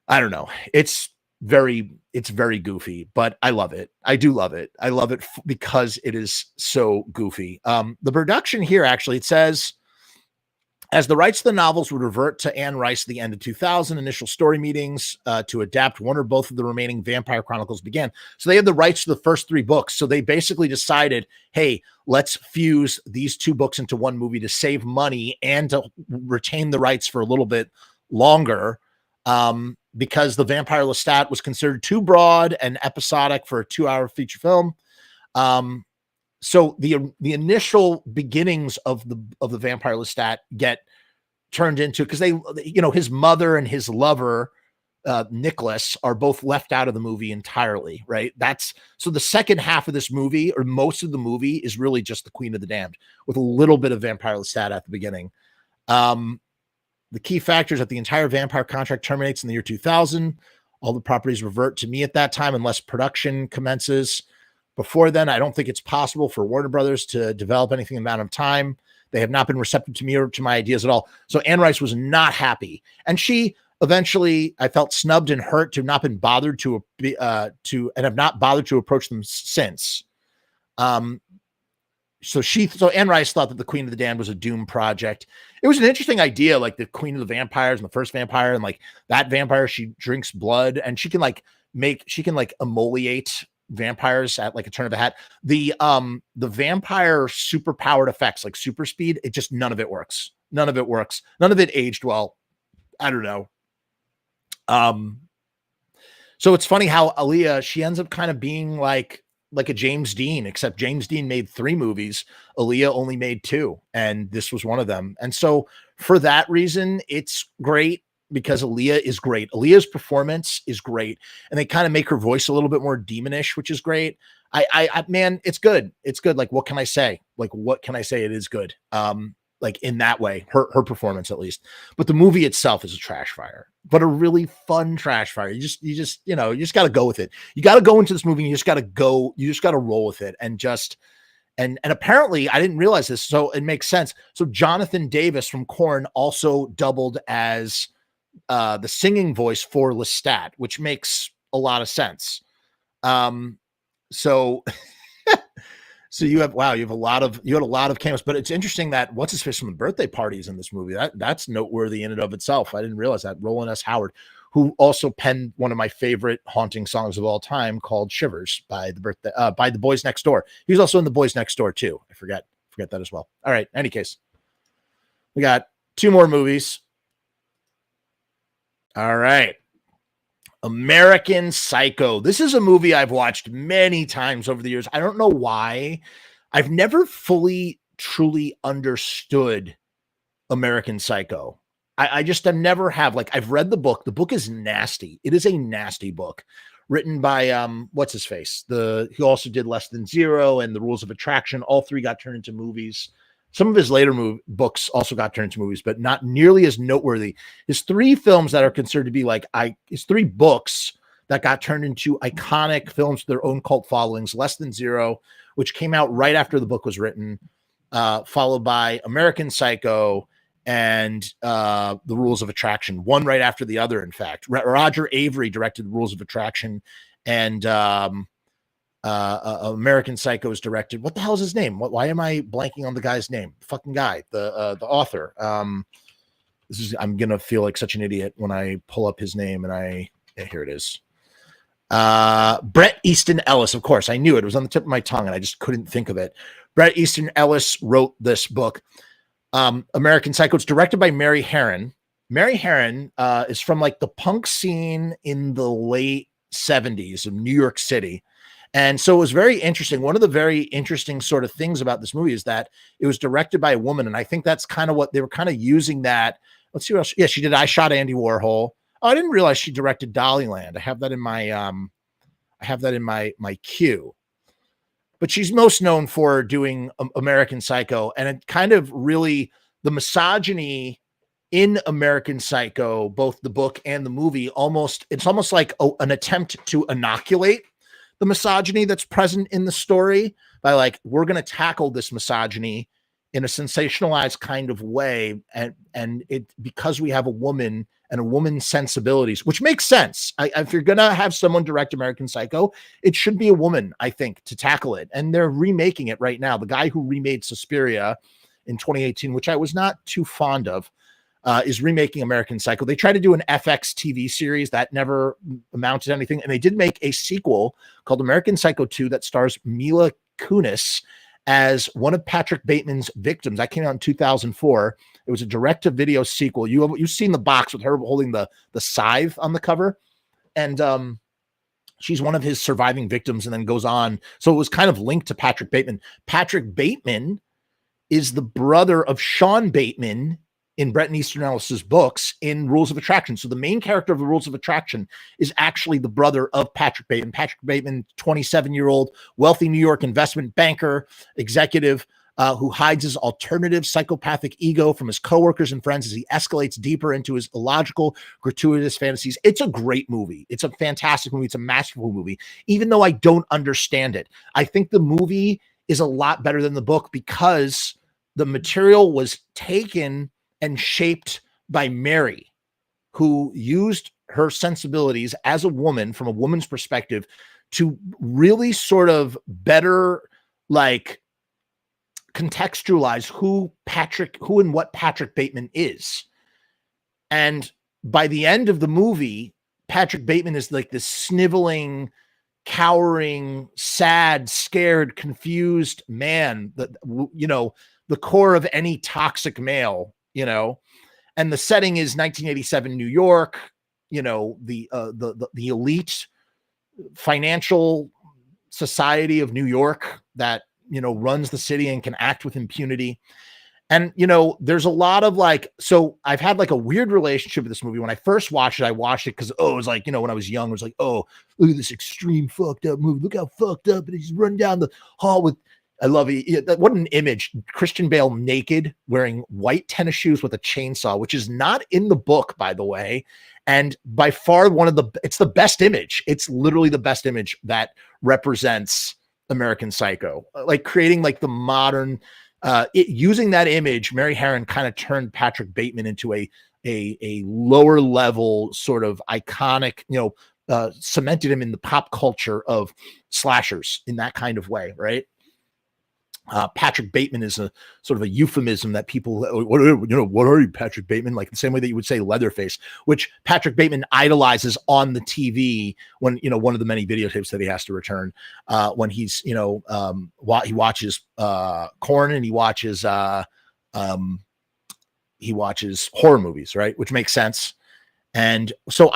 I don't know. It's very goofy, but I love it. I do love it. I love it because it is so goofy. The production here, actually, it says, as the rights to the novels would revert to Anne Rice at the end of 2000, initial story meetings to adapt one or both of the remaining Vampire Chronicles began. So they had the rights to the first 3 books. So they basically decided, hey, let's fuse these 2 books into one movie to save money and to retain the rights for a little bit longer, because the Vampire Lestat was considered too broad and episodic for a 2-hour feature film. So the initial beginnings of the Vampire Lestat get turned into, because his mother and his lover, Nicholas, are both left out of the movie entirely, right? So the second half of this movie, or most of the movie, is really just the Queen of the Damned, with a little bit of Vampire Lestat at the beginning. The key factor is that the entire vampire contract terminates in the year 2000. All the properties revert to me at that time, unless production commences. Before then, I don't think it's possible for Warner Brothers to develop anything in the amount of time. They have not been receptive to me or to my ideas at all. So Anne Rice was not happy. And she eventually, I felt snubbed and hurt to have not been bothered and have not bothered to approach them since. So Anne Rice thought that the Queen of the Damned was a doomed project. It was an interesting idea, like the Queen of the Vampires and the first vampire, and like that vampire, she drinks blood, and she can emoliate vampires at like a turn of a hat. The vampire super powered effects, like super speed, none of it works. None of it aged well. I don't know. So it's funny how Aaliyah, she ends up kind of being like a James Dean, except James Dean made 3 movies. Aaliyah only made 2, and this was one of them. And so for that reason, it's great, because Aaliyah is great. Aaliyah's performance is great, and they kind of make her voice a little bit more demonish, which is great. Man, it's good. It's good. Like, what can I say? It is good. Like in that way, her performance, at least. But the movie itself is a trash fire, but a really fun trash fire. You just got to go with it. You got to go into this movie, and you just got to roll with it, and And apparently I didn't realize this, so it makes sense. So Jonathan Davis from Korn also doubled as the singing voice for Lestat, which makes a lot of sense. So so you have you had a lot of cameos, but it's interesting that what's his face from the birthday parties in this movie. That's noteworthy in and of itself. I didn't realize that. Roland S. Howard, who also penned one of my favorite haunting songs of all time called Shivers by the Boys Next Door. He was also in the Boys Next Door too. I forget that as well. All right. Any case, we got 2 more movies. All right. American Psycho. This is a movie I've watched many times over the years. I don't know why. I've never fully, truly understood American Psycho. I just never have. Like, I've read the book. The book is nasty. It is a nasty book written by, what's his face? He also did Less Than Zero and The Rules of Attraction. All 3 got turned into movies. Some of his later books also got turned into movies, but not nearly as noteworthy. His 3 films that are considered to be his 3 books that got turned into iconic films with their own cult followings: Less Than Zero, which came out right after the book was written, followed by American Psycho and The Rules of Attraction, one right after the other. In fact, Roger Avery directed The Rules of Attraction, and American Psycho is directed. What the hell is his name? Why am I blanking on the guy's name? Fucking guy, the author. I'm gonna feel like such an idiot when I pull up his name here it is. Bret Easton Ellis. Of course, I knew it. It was on the tip of my tongue, and I just couldn't think of it. Bret Easton Ellis wrote this book, American Psycho. It's directed by Mary Harron. Mary Harron is from like the punk scene in the late 70s of New York City. And so it was very interesting. One of the very interesting sort of things about this movie is that it was directed by a woman. And I think that's kind of what they were kind of using that. Let's see what else. Yeah, she did I Shot Andy Warhol. Oh, I didn't realize she directed Dollyland. I have that in my queue. But she's most known for doing American Psycho. And it kind of really, the misogyny in American Psycho, both the book and the movie, it's almost like an attempt to inoculate the misogyny that's present in the story by like, we're going to tackle this misogyny in a sensationalized kind of way. And it, because we have a woman and a woman's sensibilities, which makes sense. If you're going to have someone direct American Psycho, it should be a woman, I think, to tackle it. And they're remaking it right now. The guy who remade Suspiria in 2018, which I was not too fond of, is remaking American Psycho. They tried to do an FX TV series that never amounted to anything. And they did make a sequel called American Psycho 2 that stars Mila Kunis as one of Patrick Bateman's victims. That came out in 2004. It was a direct-to-video sequel. You've seen the box with her holding the scythe on the cover. And she's one of his surviving victims and then goes on. So it was kind of linked to Patrick Bateman. Patrick Bateman is the brother of Sean Bateman in Bret Easton Ellis's books in Rules of Attraction. So the main character of the Rules of Attraction is actually the brother of Patrick Bateman. Patrick Bateman, 27-year-old, wealthy New York investment banker, executive, who hides his alternative psychopathic ego from his coworkers and friends as he escalates deeper into his illogical, gratuitous fantasies. It's a great movie. It's a fantastic movie. It's a masterful movie, even though I don't understand it. I think the movie is a lot better than the book because the material was taken and shaped by Mary, who used her sensibilities as a woman from a woman's perspective to really sort of better like contextualize who and what Patrick Bateman is. And by the end of the movie, Patrick Bateman is like this sniveling, cowering, sad, scared, confused man that, you know, the core of any toxic male, you know. And the setting is 1987 New York, you know, the elite financial society of New York that, you know, runs the city and can act with impunity. And, you know, there's a lot of like, so I've had like a weird relationship with this movie. When I first watched it, I watched it because, it was like, you know, when I was young, it was like, look at this extreme fucked up movie. Look how fucked up it is. He's running down the hall with, I love it. What an image. Christian Bale naked, wearing white tennis shoes with a chainsaw, which is not in the book, by the way. And by far it's the best image. It's literally the best image that represents American Psycho, like creating like the modern, using that image. Mary Harron kind of turned Patrick Bateman into a lower level sort of iconic, cemented him in the pop culture of slashers in that kind of way, right? Patrick Bateman is a sort of a euphemism that people, what are you, Patrick Bateman? Like the same way that you would say Leatherface, which Patrick Bateman idolizes on the TV when, one of the many videotapes that he has to return, when he's, he watches Korn, and he watches horror movies, right? Which makes sense. And so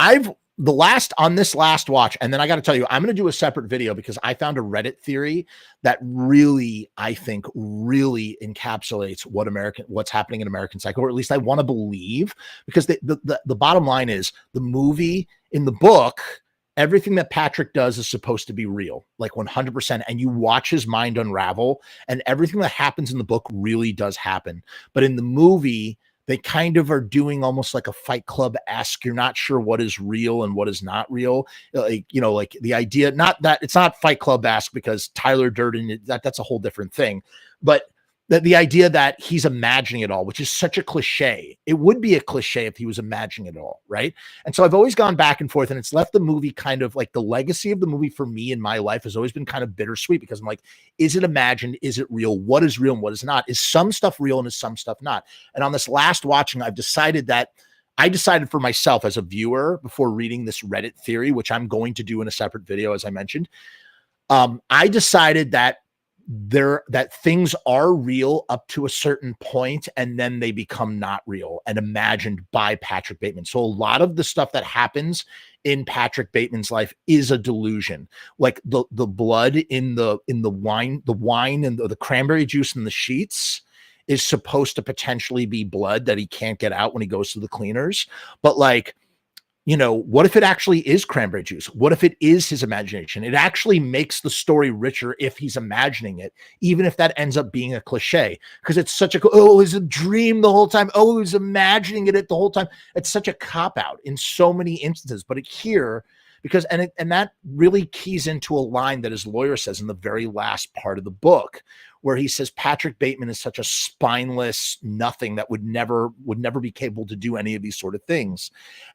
on this last watch, and then I got to tell you, I'm going to do a separate video because I found a Reddit theory that really, I think, really encapsulates what's happening in American Psycho, or at least I want to believe, because the bottom line is the movie, in the book, everything that Patrick does is supposed to be real, like 100%. And you watch his mind unravel, and everything that happens in the book really does happen. But in the movie, they kind of are doing almost like a Fight Club-esque. You're not sure what is real and what is not real. Like the idea, not that it's not Fight Club-esque because Tyler Durden, that's a whole different thing. But the idea that he's imagining it all, which is such a cliche. It would be a cliche if he was imagining it all, right? And so I've always gone back and forth, and it's left the movie kind of like, the legacy of the movie for me in my life has always been kind of bittersweet, because I'm like, is it imagined? Is it real? What is real and what is not? Is some stuff real and is some stuff not? And on this last watching, I decided for myself as a viewer, before reading this Reddit theory, which I'm going to do in a separate video, as I mentioned, I decided that things are real up to a certain point, and then they become not real and imagined by Patrick Bateman. So a lot of the stuff that happens in Patrick Bateman's life is a delusion. Like the blood in the wine and the cranberry juice in the sheets is supposed to potentially be blood that he can't get out when he goes to the cleaners. But like, what if it actually is cranberry juice? What if it is his imagination? It actually makes the story richer if he's imagining it, even if that ends up being a cliche, because it's such it was a dream the whole time. Oh, he was imagining it the whole time. It's such a cop-out in so many instances. But because that really keys into a line that his lawyer says in the very last part of the book, where he says Patrick Bateman is such a spineless nothing that would never be capable to do any of these sort of things.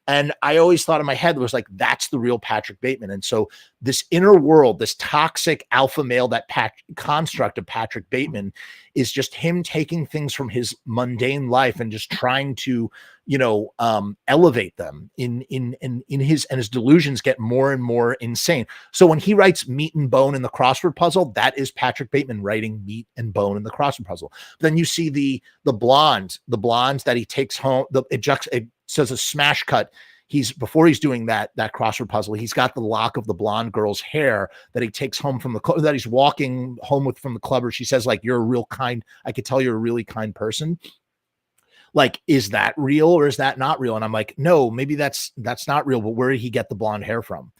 And I always thought in my head, it was like, that's the real Patrick Bateman. And so this inner world, this toxic alpha male, that construct of Patrick Bateman, is just him taking things from his mundane life and just trying to, elevate them in his, and his delusions get more and more insane. So when he writes meat and bone in the crossword puzzle, that is Patrick Bateman writing meat and bone in the crossword puzzle. Then you see the blonde that he takes home. It says a smash cut. Before he's doing that crossword puzzle, he's got the lock of the blonde girl's hair that he takes home from that he's walking home with from the club, where she says, like, I could tell you're a really kind person. Like, is that real or is that not real? And I'm like, no, maybe that's not real, but where did he get the blonde hair from?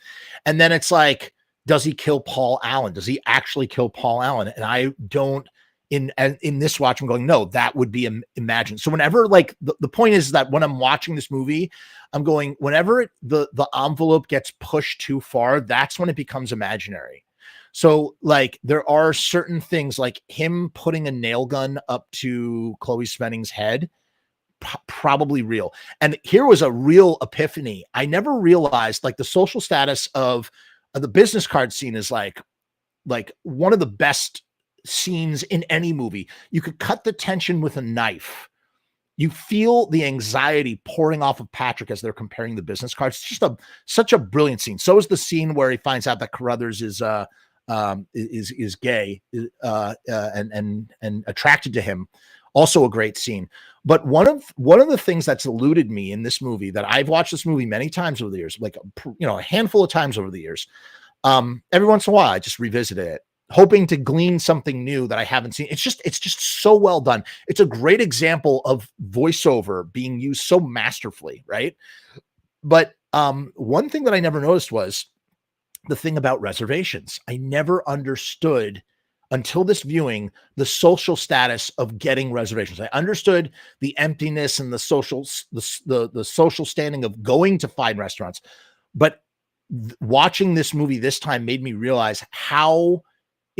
And then it's like, does he kill Paul Allen? Does he actually kill Paul Allen? And I don't, in this watch, I'm going, no, that would be imagined. So whenever, like, the point is that when I'm watching this movie, I'm going, whenever the envelope gets pushed too far, that's when it becomes imaginary. So like, there are certain things, like him putting a nail gun up to Chloe Spenning's head, probably real. And here was a real epiphany. I never realized, like, the social status of the business card scene is like one of the best scenes in any movie. You could cut the tension with a knife. You feel the anxiety pouring off of Patrick as they're comparing the business cards. It's just such a brilliant scene. So is the scene where he finds out that Carruthers is gay and attracted to him. Also a great scene. But one of the things that's eluded me in this movie, that I've watched this movie many times over the years, like, a handful of times over the years. Every once in a while, I just revisit it, hoping to glean something new that I haven't seen. It's just so well done. It's a great example of voiceover being used so masterfully, right? But one thing that I never noticed was the thing about reservations. I never understood until this viewing the social status of getting reservations. I understood the emptiness and the social standing of going to fine restaurants, but watching this movie this time made me realize how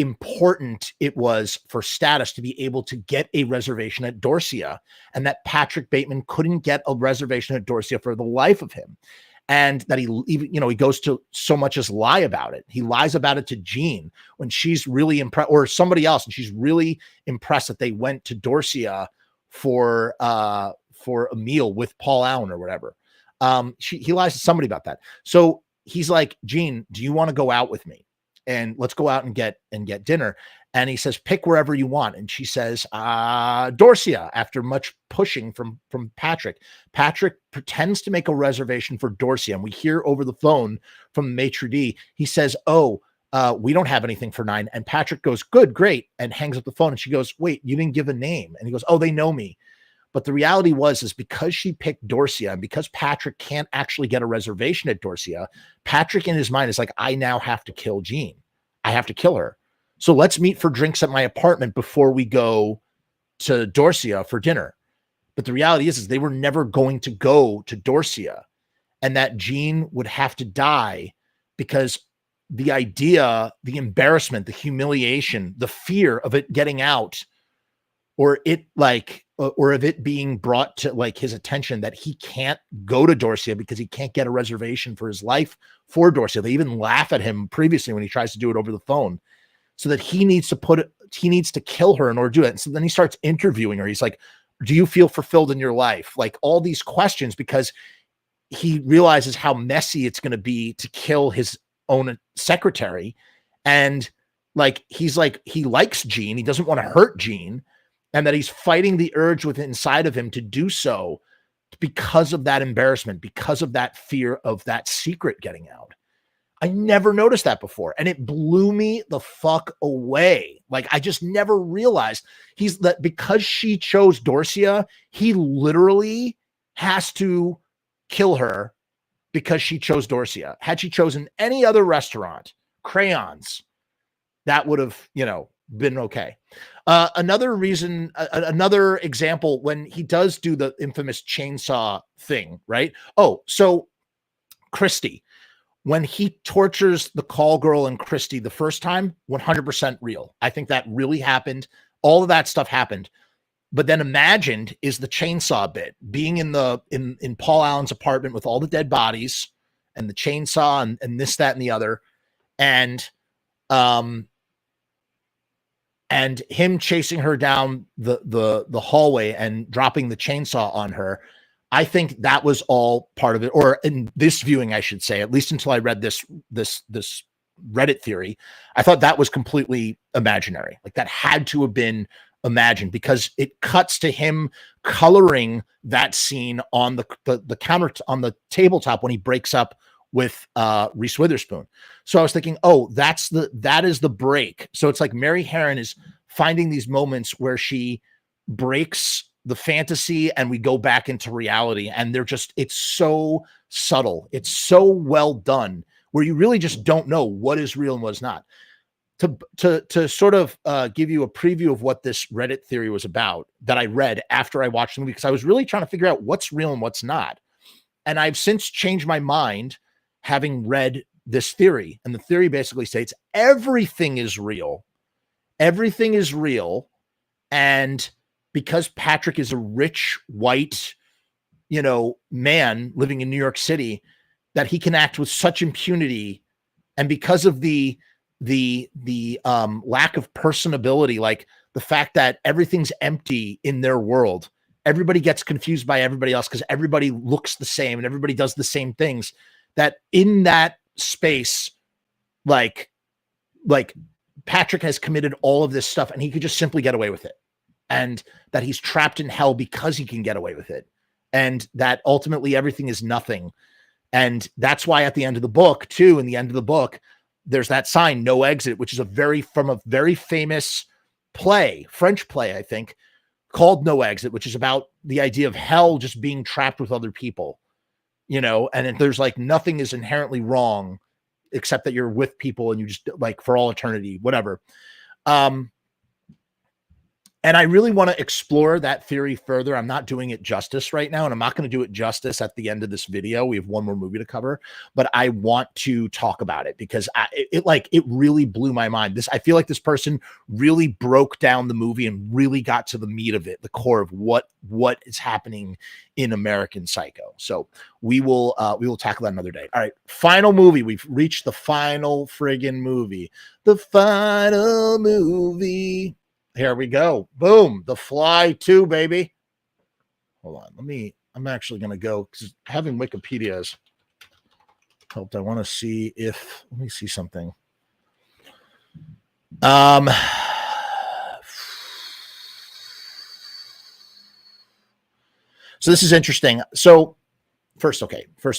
important it was for Status to be able to get a reservation at Dorsia, and that Patrick Bateman couldn't get a reservation at Dorsia for the life of him. And that he even, he goes to so much as lie about it. He lies about it to Jean when she's really impressed, or somebody else, and she's really impressed that they went to Dorsia for a meal with Paul Allen or whatever. He lies to somebody about that. So he's like, Jean, do you want to go out with me? And let's go out and get dinner. And he says, pick wherever you want. And she says, Dorsia, after much pushing from Patrick. Patrick pretends to make a reservation for Dorsia. And we hear over the phone from the maitre d', he says, we don't have anything for 9. And Patrick goes, good, great. And hangs up the phone. And she goes, wait, you didn't give a name. And he goes, oh, they know me. But the reality is because she picked Dorsia and because Patrick can't actually get a reservation at Dorsia, Patrick in his mind is like, I now have to kill Jean. I have to kill her. So let's meet for drinks at my apartment before we go to Dorsia for dinner. But the reality is they were never going to go to Dorsia, and that Jean would have to die because the idea, the embarrassment, the humiliation, the fear of it getting out, or of it being brought to like his attention that he can't go to Dorsia because he can't get a reservation for his life for Dorsia. They even laugh at him previously when he tries to do it over the phone, so that he needs to kill her in order to do it. And so then he starts interviewing her. He's like, do you feel fulfilled in your life? Like all these questions, because he realizes how messy it's going to be to kill his own secretary. And like, he's like, he likes Jean. He doesn't want to hurt Jean. And that he's fighting the urge within inside of him to do so because of that embarrassment, because of that fear of that secret getting out. I never noticed that before. And it blew me the fuck away. Like, I just never realized that because she chose Dorsia, he literally has to kill her because she chose Dorsia. Had she chosen any other restaurant, Crayons, that would have, been okay. Another reason, another example, when he does do the infamous chainsaw thing, right? Oh, so Christy, when he tortures the call girl and Christy the first time, 100% real. I think that really happened. All of that stuff happened. But then imagined is the chainsaw bit, being in Paul Allen's apartment with all the dead bodies and the chainsaw and this, that, and the other. And him chasing her down the hallway and dropping the chainsaw on her. I think that was all part of it, or in this viewing, I should say, at least until I read this Reddit theory, I thought that was completely imaginary. Like that had to have been imagined, because it cuts to him coloring that scene on the counter, on the tabletop when he breaks up with Reese Witherspoon. So I was thinking, that is the break. So it's like Mary Harron is finding these moments where she breaks the fantasy and we go back into reality, and it's so subtle. It's so well done where you really just don't know what is real and what is not. To sort of give you a preview of what this Reddit theory was about that I read after I watched the movie, because I was really trying to figure out what's real and what's not. And I've since changed my mind having read this theory. And the theory basically states everything is real. Everything is real. And because Patrick is a rich, white, man living in New York City, that he can act with such impunity. And because of the lack of personability, like the fact that everything's empty in their world, everybody gets confused by everybody else because everybody looks the same and everybody does the same things, that in that space, like Patrick has committed all of this stuff and he could just simply get away with it. And that he's trapped in hell because he can get away with it. And that ultimately everything is nothing. And that's why at the end of the book, too, in the end of the book, there's that sign, no exit, which is from a very famous play, French play, I think, called No Exit, which is about the idea of hell just being trapped with other people, and there's like nothing is inherently wrong except that you're with people and you just like for all eternity, whatever. And I really want to explore that theory further. I'm not doing it justice right now, and I'm not going to do it justice at the end of this video. We have one more movie to cover, but I want to talk about it because it really blew my mind. I feel like this person really broke down the movie and really got to the meat of it, the core of what is happening in American Psycho. So we will tackle that another day. All right, final movie. We've reached the final friggin' movie. The final movie. Here we go. Boom. The Fly 2, baby. Hold on. I'm actually going to go because having Wikipedia has helped. I want to see let me see something. So this is interesting. So first of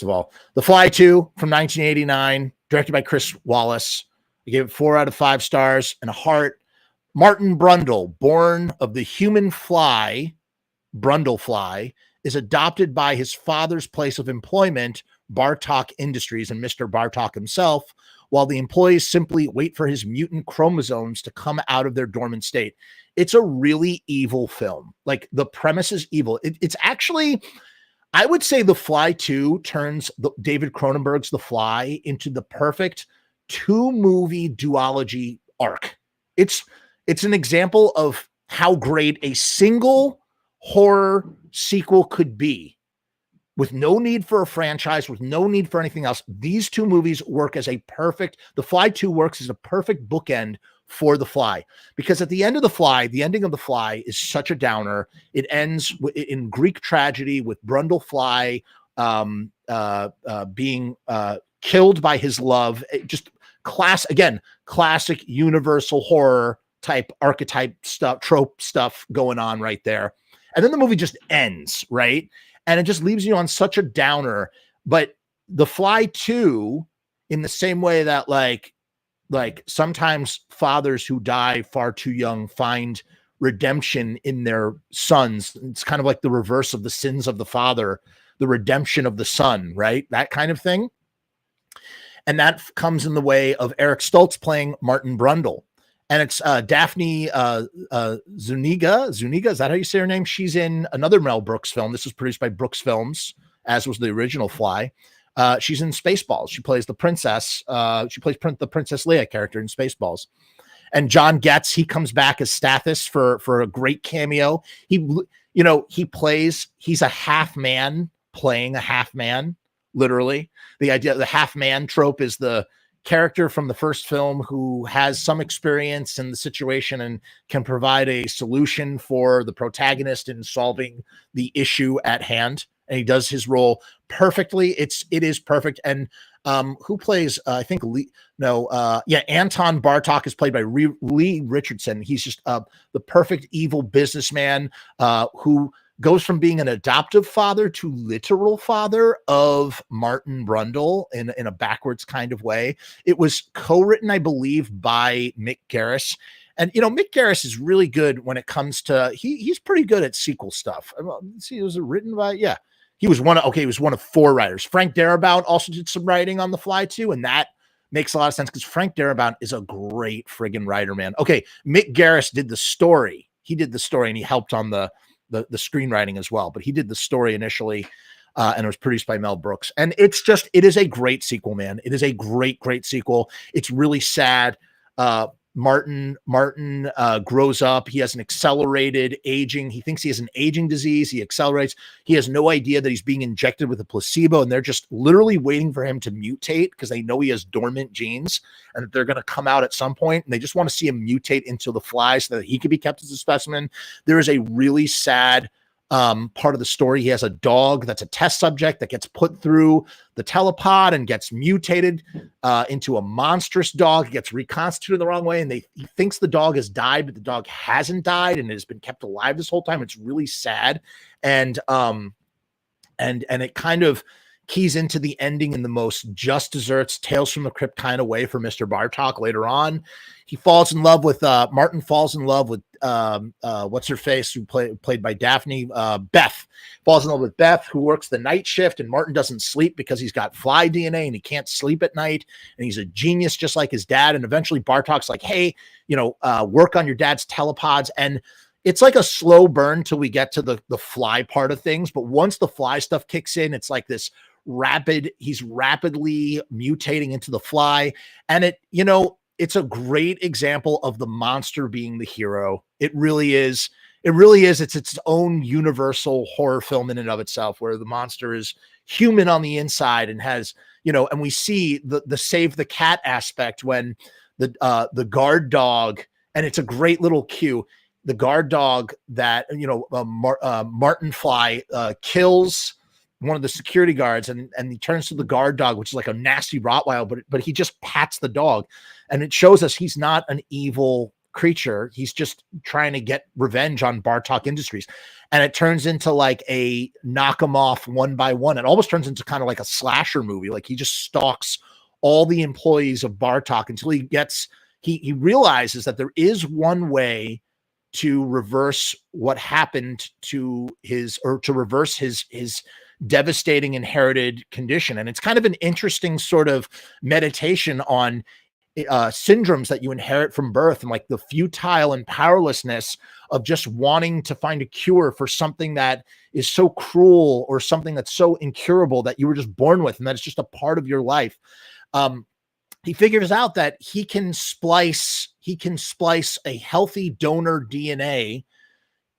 all, The Fly 2 from 1989, directed by Chris Wallace. I gave it 4 out of 5 stars and a heart. Martin Brundle, born of the human fly, Brundle fly, is adopted by his father's place of employment, Bartok Industries, and Mr. Bartok himself, while the employees simply wait for his mutant chromosomes to come out of their dormant state. It's a really evil film. Like, the premise is evil. It's actually, I would say The Fly 2 turns David Cronenberg's The Fly into the perfect 2-movie duology arc. It's an example of how great a single horror sequel could be with no need for a franchise, with no need for anything else. These 2 movies work as a perfect, The Fly 2 works as a perfect bookend for The Fly, because at the end of The Fly, the ending of The Fly is such a downer. It ends in Greek tragedy with Brundle Fly being killed by his love. Just classic universal horror type archetype stuff, trope stuff going on right there. And then the movie just ends, right? And it just leaves you on such a downer. But The Fly 2, in the same way that like sometimes fathers who die far too young find redemption in their sons. It's kind of like the reverse of the sins of the father, the redemption of the son, right? That kind of thing. And that comes in the way of Eric Stoltz playing Martin Brundle. And it's Daphne Zuniga. Zuniga, is that how you say her name? She's in another Mel Brooks film. This was produced by Brooks Films, as was the original Fly. She's in Spaceballs. She plays the princess. She plays the Princess Leia character in Spaceballs. And John Getz, he comes back as Stathis for a great cameo. He's a half man playing a half man, literally. The idea, the half man trope is the character from the first film who has some experience in the situation and can provide a solution for the protagonist in solving the issue at hand. And he does his role perfectly. It is perfect. And who plays, Anton Bartok is played by Lee Richardson. He's just the perfect evil businessman who goes from being an adoptive father to literal father of Martin Brundle in a backwards kind of way. It was co-written, I believe, by Mick Garris. And, Mick Garris is really good when it comes to, he's pretty good at sequel stuff. Let's see, was it written by, yeah. He was one of 4 writers. Frank Darabont also did some writing on The Fly too, and that makes a lot of sense because Frank Darabont is a great friggin' writer, man. Okay, Mick Garris did the story. He did the story, and he helped on the screenwriting as well. But he did the story initially, and it was produced by Mel Brooks. And it is a great sequel, man. It is a great sequel. It's really sad. Martin grows up. He has an accelerated aging. He thinks he has an aging disease. He accelerates. He has no idea that he's being injected with a placebo, and they're just literally waiting for him to mutate because they know he has dormant genes and that they're going to come out at some point, and they just want to see him mutate into the Fly so that he can be kept as a specimen. There is a really sad part of the story. He has a dog that's a test subject that gets put through the telepod and gets mutated into a monstrous dog. He gets reconstituted the wrong way, and he thinks the dog has died, but the dog hasn't died and it has been kept alive this whole time. It's really sad. And it kind of keys into the ending in the most just desserts, Tales from the Crypt kind of way for Mr. Bartok later on. He falls in love with Martin falls in love with what's her face, who played by Daphne, Beth. Falls in love with Beth, who works the night shift, and Martin doesn't sleep because he's got fly DNA and he can't sleep at night, and he's a genius just like his dad. And eventually Bartok's like, hey, work on your dad's telepods. And it's like a slow burn till we get to the fly part of things. But once the fly stuff kicks in, it's like this he's rapidly mutating into the fly. And it's a great example of the monster being the hero. It really is. It really is. It's its own universal horror film in and of itself, where the monster is human on the inside and has, and we see the save the cat aspect when the guard dog, and it's a great little cue. The guard dog that, Martin Fly kills one of the security guards, and he turns to the guard dog, which is like a nasty Rottweiler, but he just pats the dog, and it shows us he's not an evil creature. He's just trying to get revenge on Bartok Industries. And it turns into like a knock them off one by one. It almost turns into kind of like a slasher movie. Like he just stalks all the employees of Bartok until he realizes that there is one way to reverse what happened to to reverse his devastating inherited condition. And it's kind of an interesting sort of meditation on syndromes that you inherit from birth, and like the futile and powerlessness of just wanting to find a cure for something that is so cruel or something that's so incurable that you were just born with, and that it's just a part of your life. He figures out that he can splice a healthy donor DNA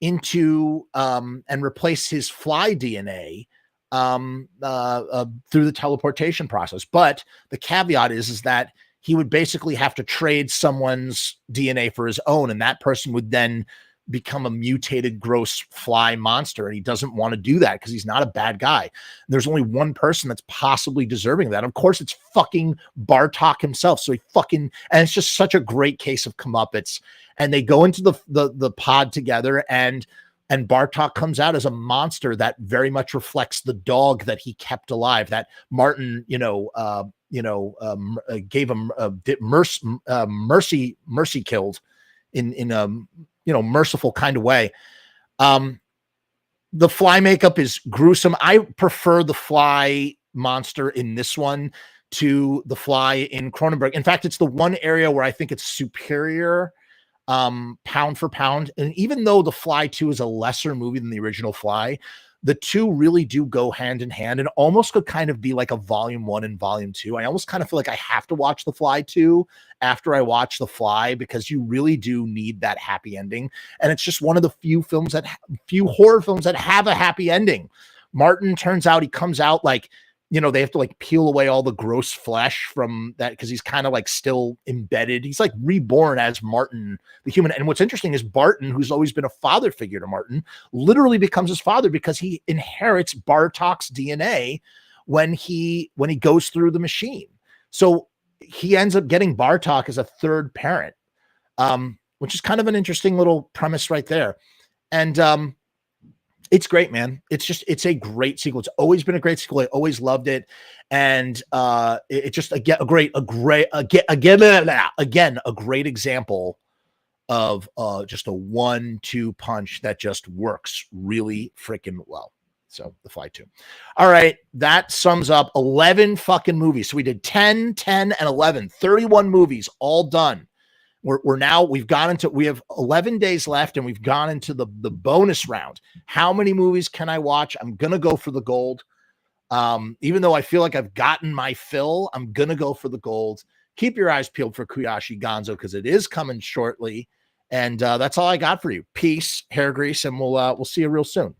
into and replace his fly DNA through the teleportation process. But the caveat is that he would basically have to trade someone's DNA for his own, and that person would then become a mutated, gross fly monster. And he doesn't want to do that because he's not a bad guy. There's only one person that's possibly deserving of that. Of course, it's fucking Bartok himself. So and it's just such a great case of comeuppance. And they go into the pod together, and Bartok comes out as a monster that very much reflects the dog that he kept alive, that Martin, gave him mercy killed in a merciful kind of way. The fly makeup is gruesome. I prefer the fly monster in this one to the fly in Cronenberg. In fact, it's the one area where I think it's superior pound for pound. And even though The Fly 2 is a lesser movie than the original Fly, the two really do go hand in hand, and almost could kind of be like a volume 1 and volume 2. I almost kind of feel like I have to watch The Fly 2 after I watch The Fly, because you really do need that happy ending. And it's just one of the few horror films that have a happy ending. Martin he comes out like, they have to like peel away all the gross flesh from that, because he's kind of like still embedded. He's like reborn as Martin, the human. And what's interesting is Barton, who's always been a father figure to Martin, literally becomes his father because he inherits Bartok's DNA when he goes through the machine. So he ends up getting Bartok as a third parent, which is kind of an interesting little premise right there. And it's great, man. It's a great sequel. It's always been a great sequel. I always loved it. And it's just a great example of just a 1-2 punch that just works really freaking well. So The Fly 2. All right. That sums up 11 fucking movies. So we did 10, 10, and 11, 31 movies all done. We have 11 days left, and we've gone into the bonus round. How many movies can I watch? I'm going to go for the gold. Even though I feel like I've gotten my fill, I'm going to go for the gold. Keep your eyes peeled for Koyashi Gonzo, because it is coming shortly. And that's all I got for you. Peace, hair grease, and we'll see you real soon.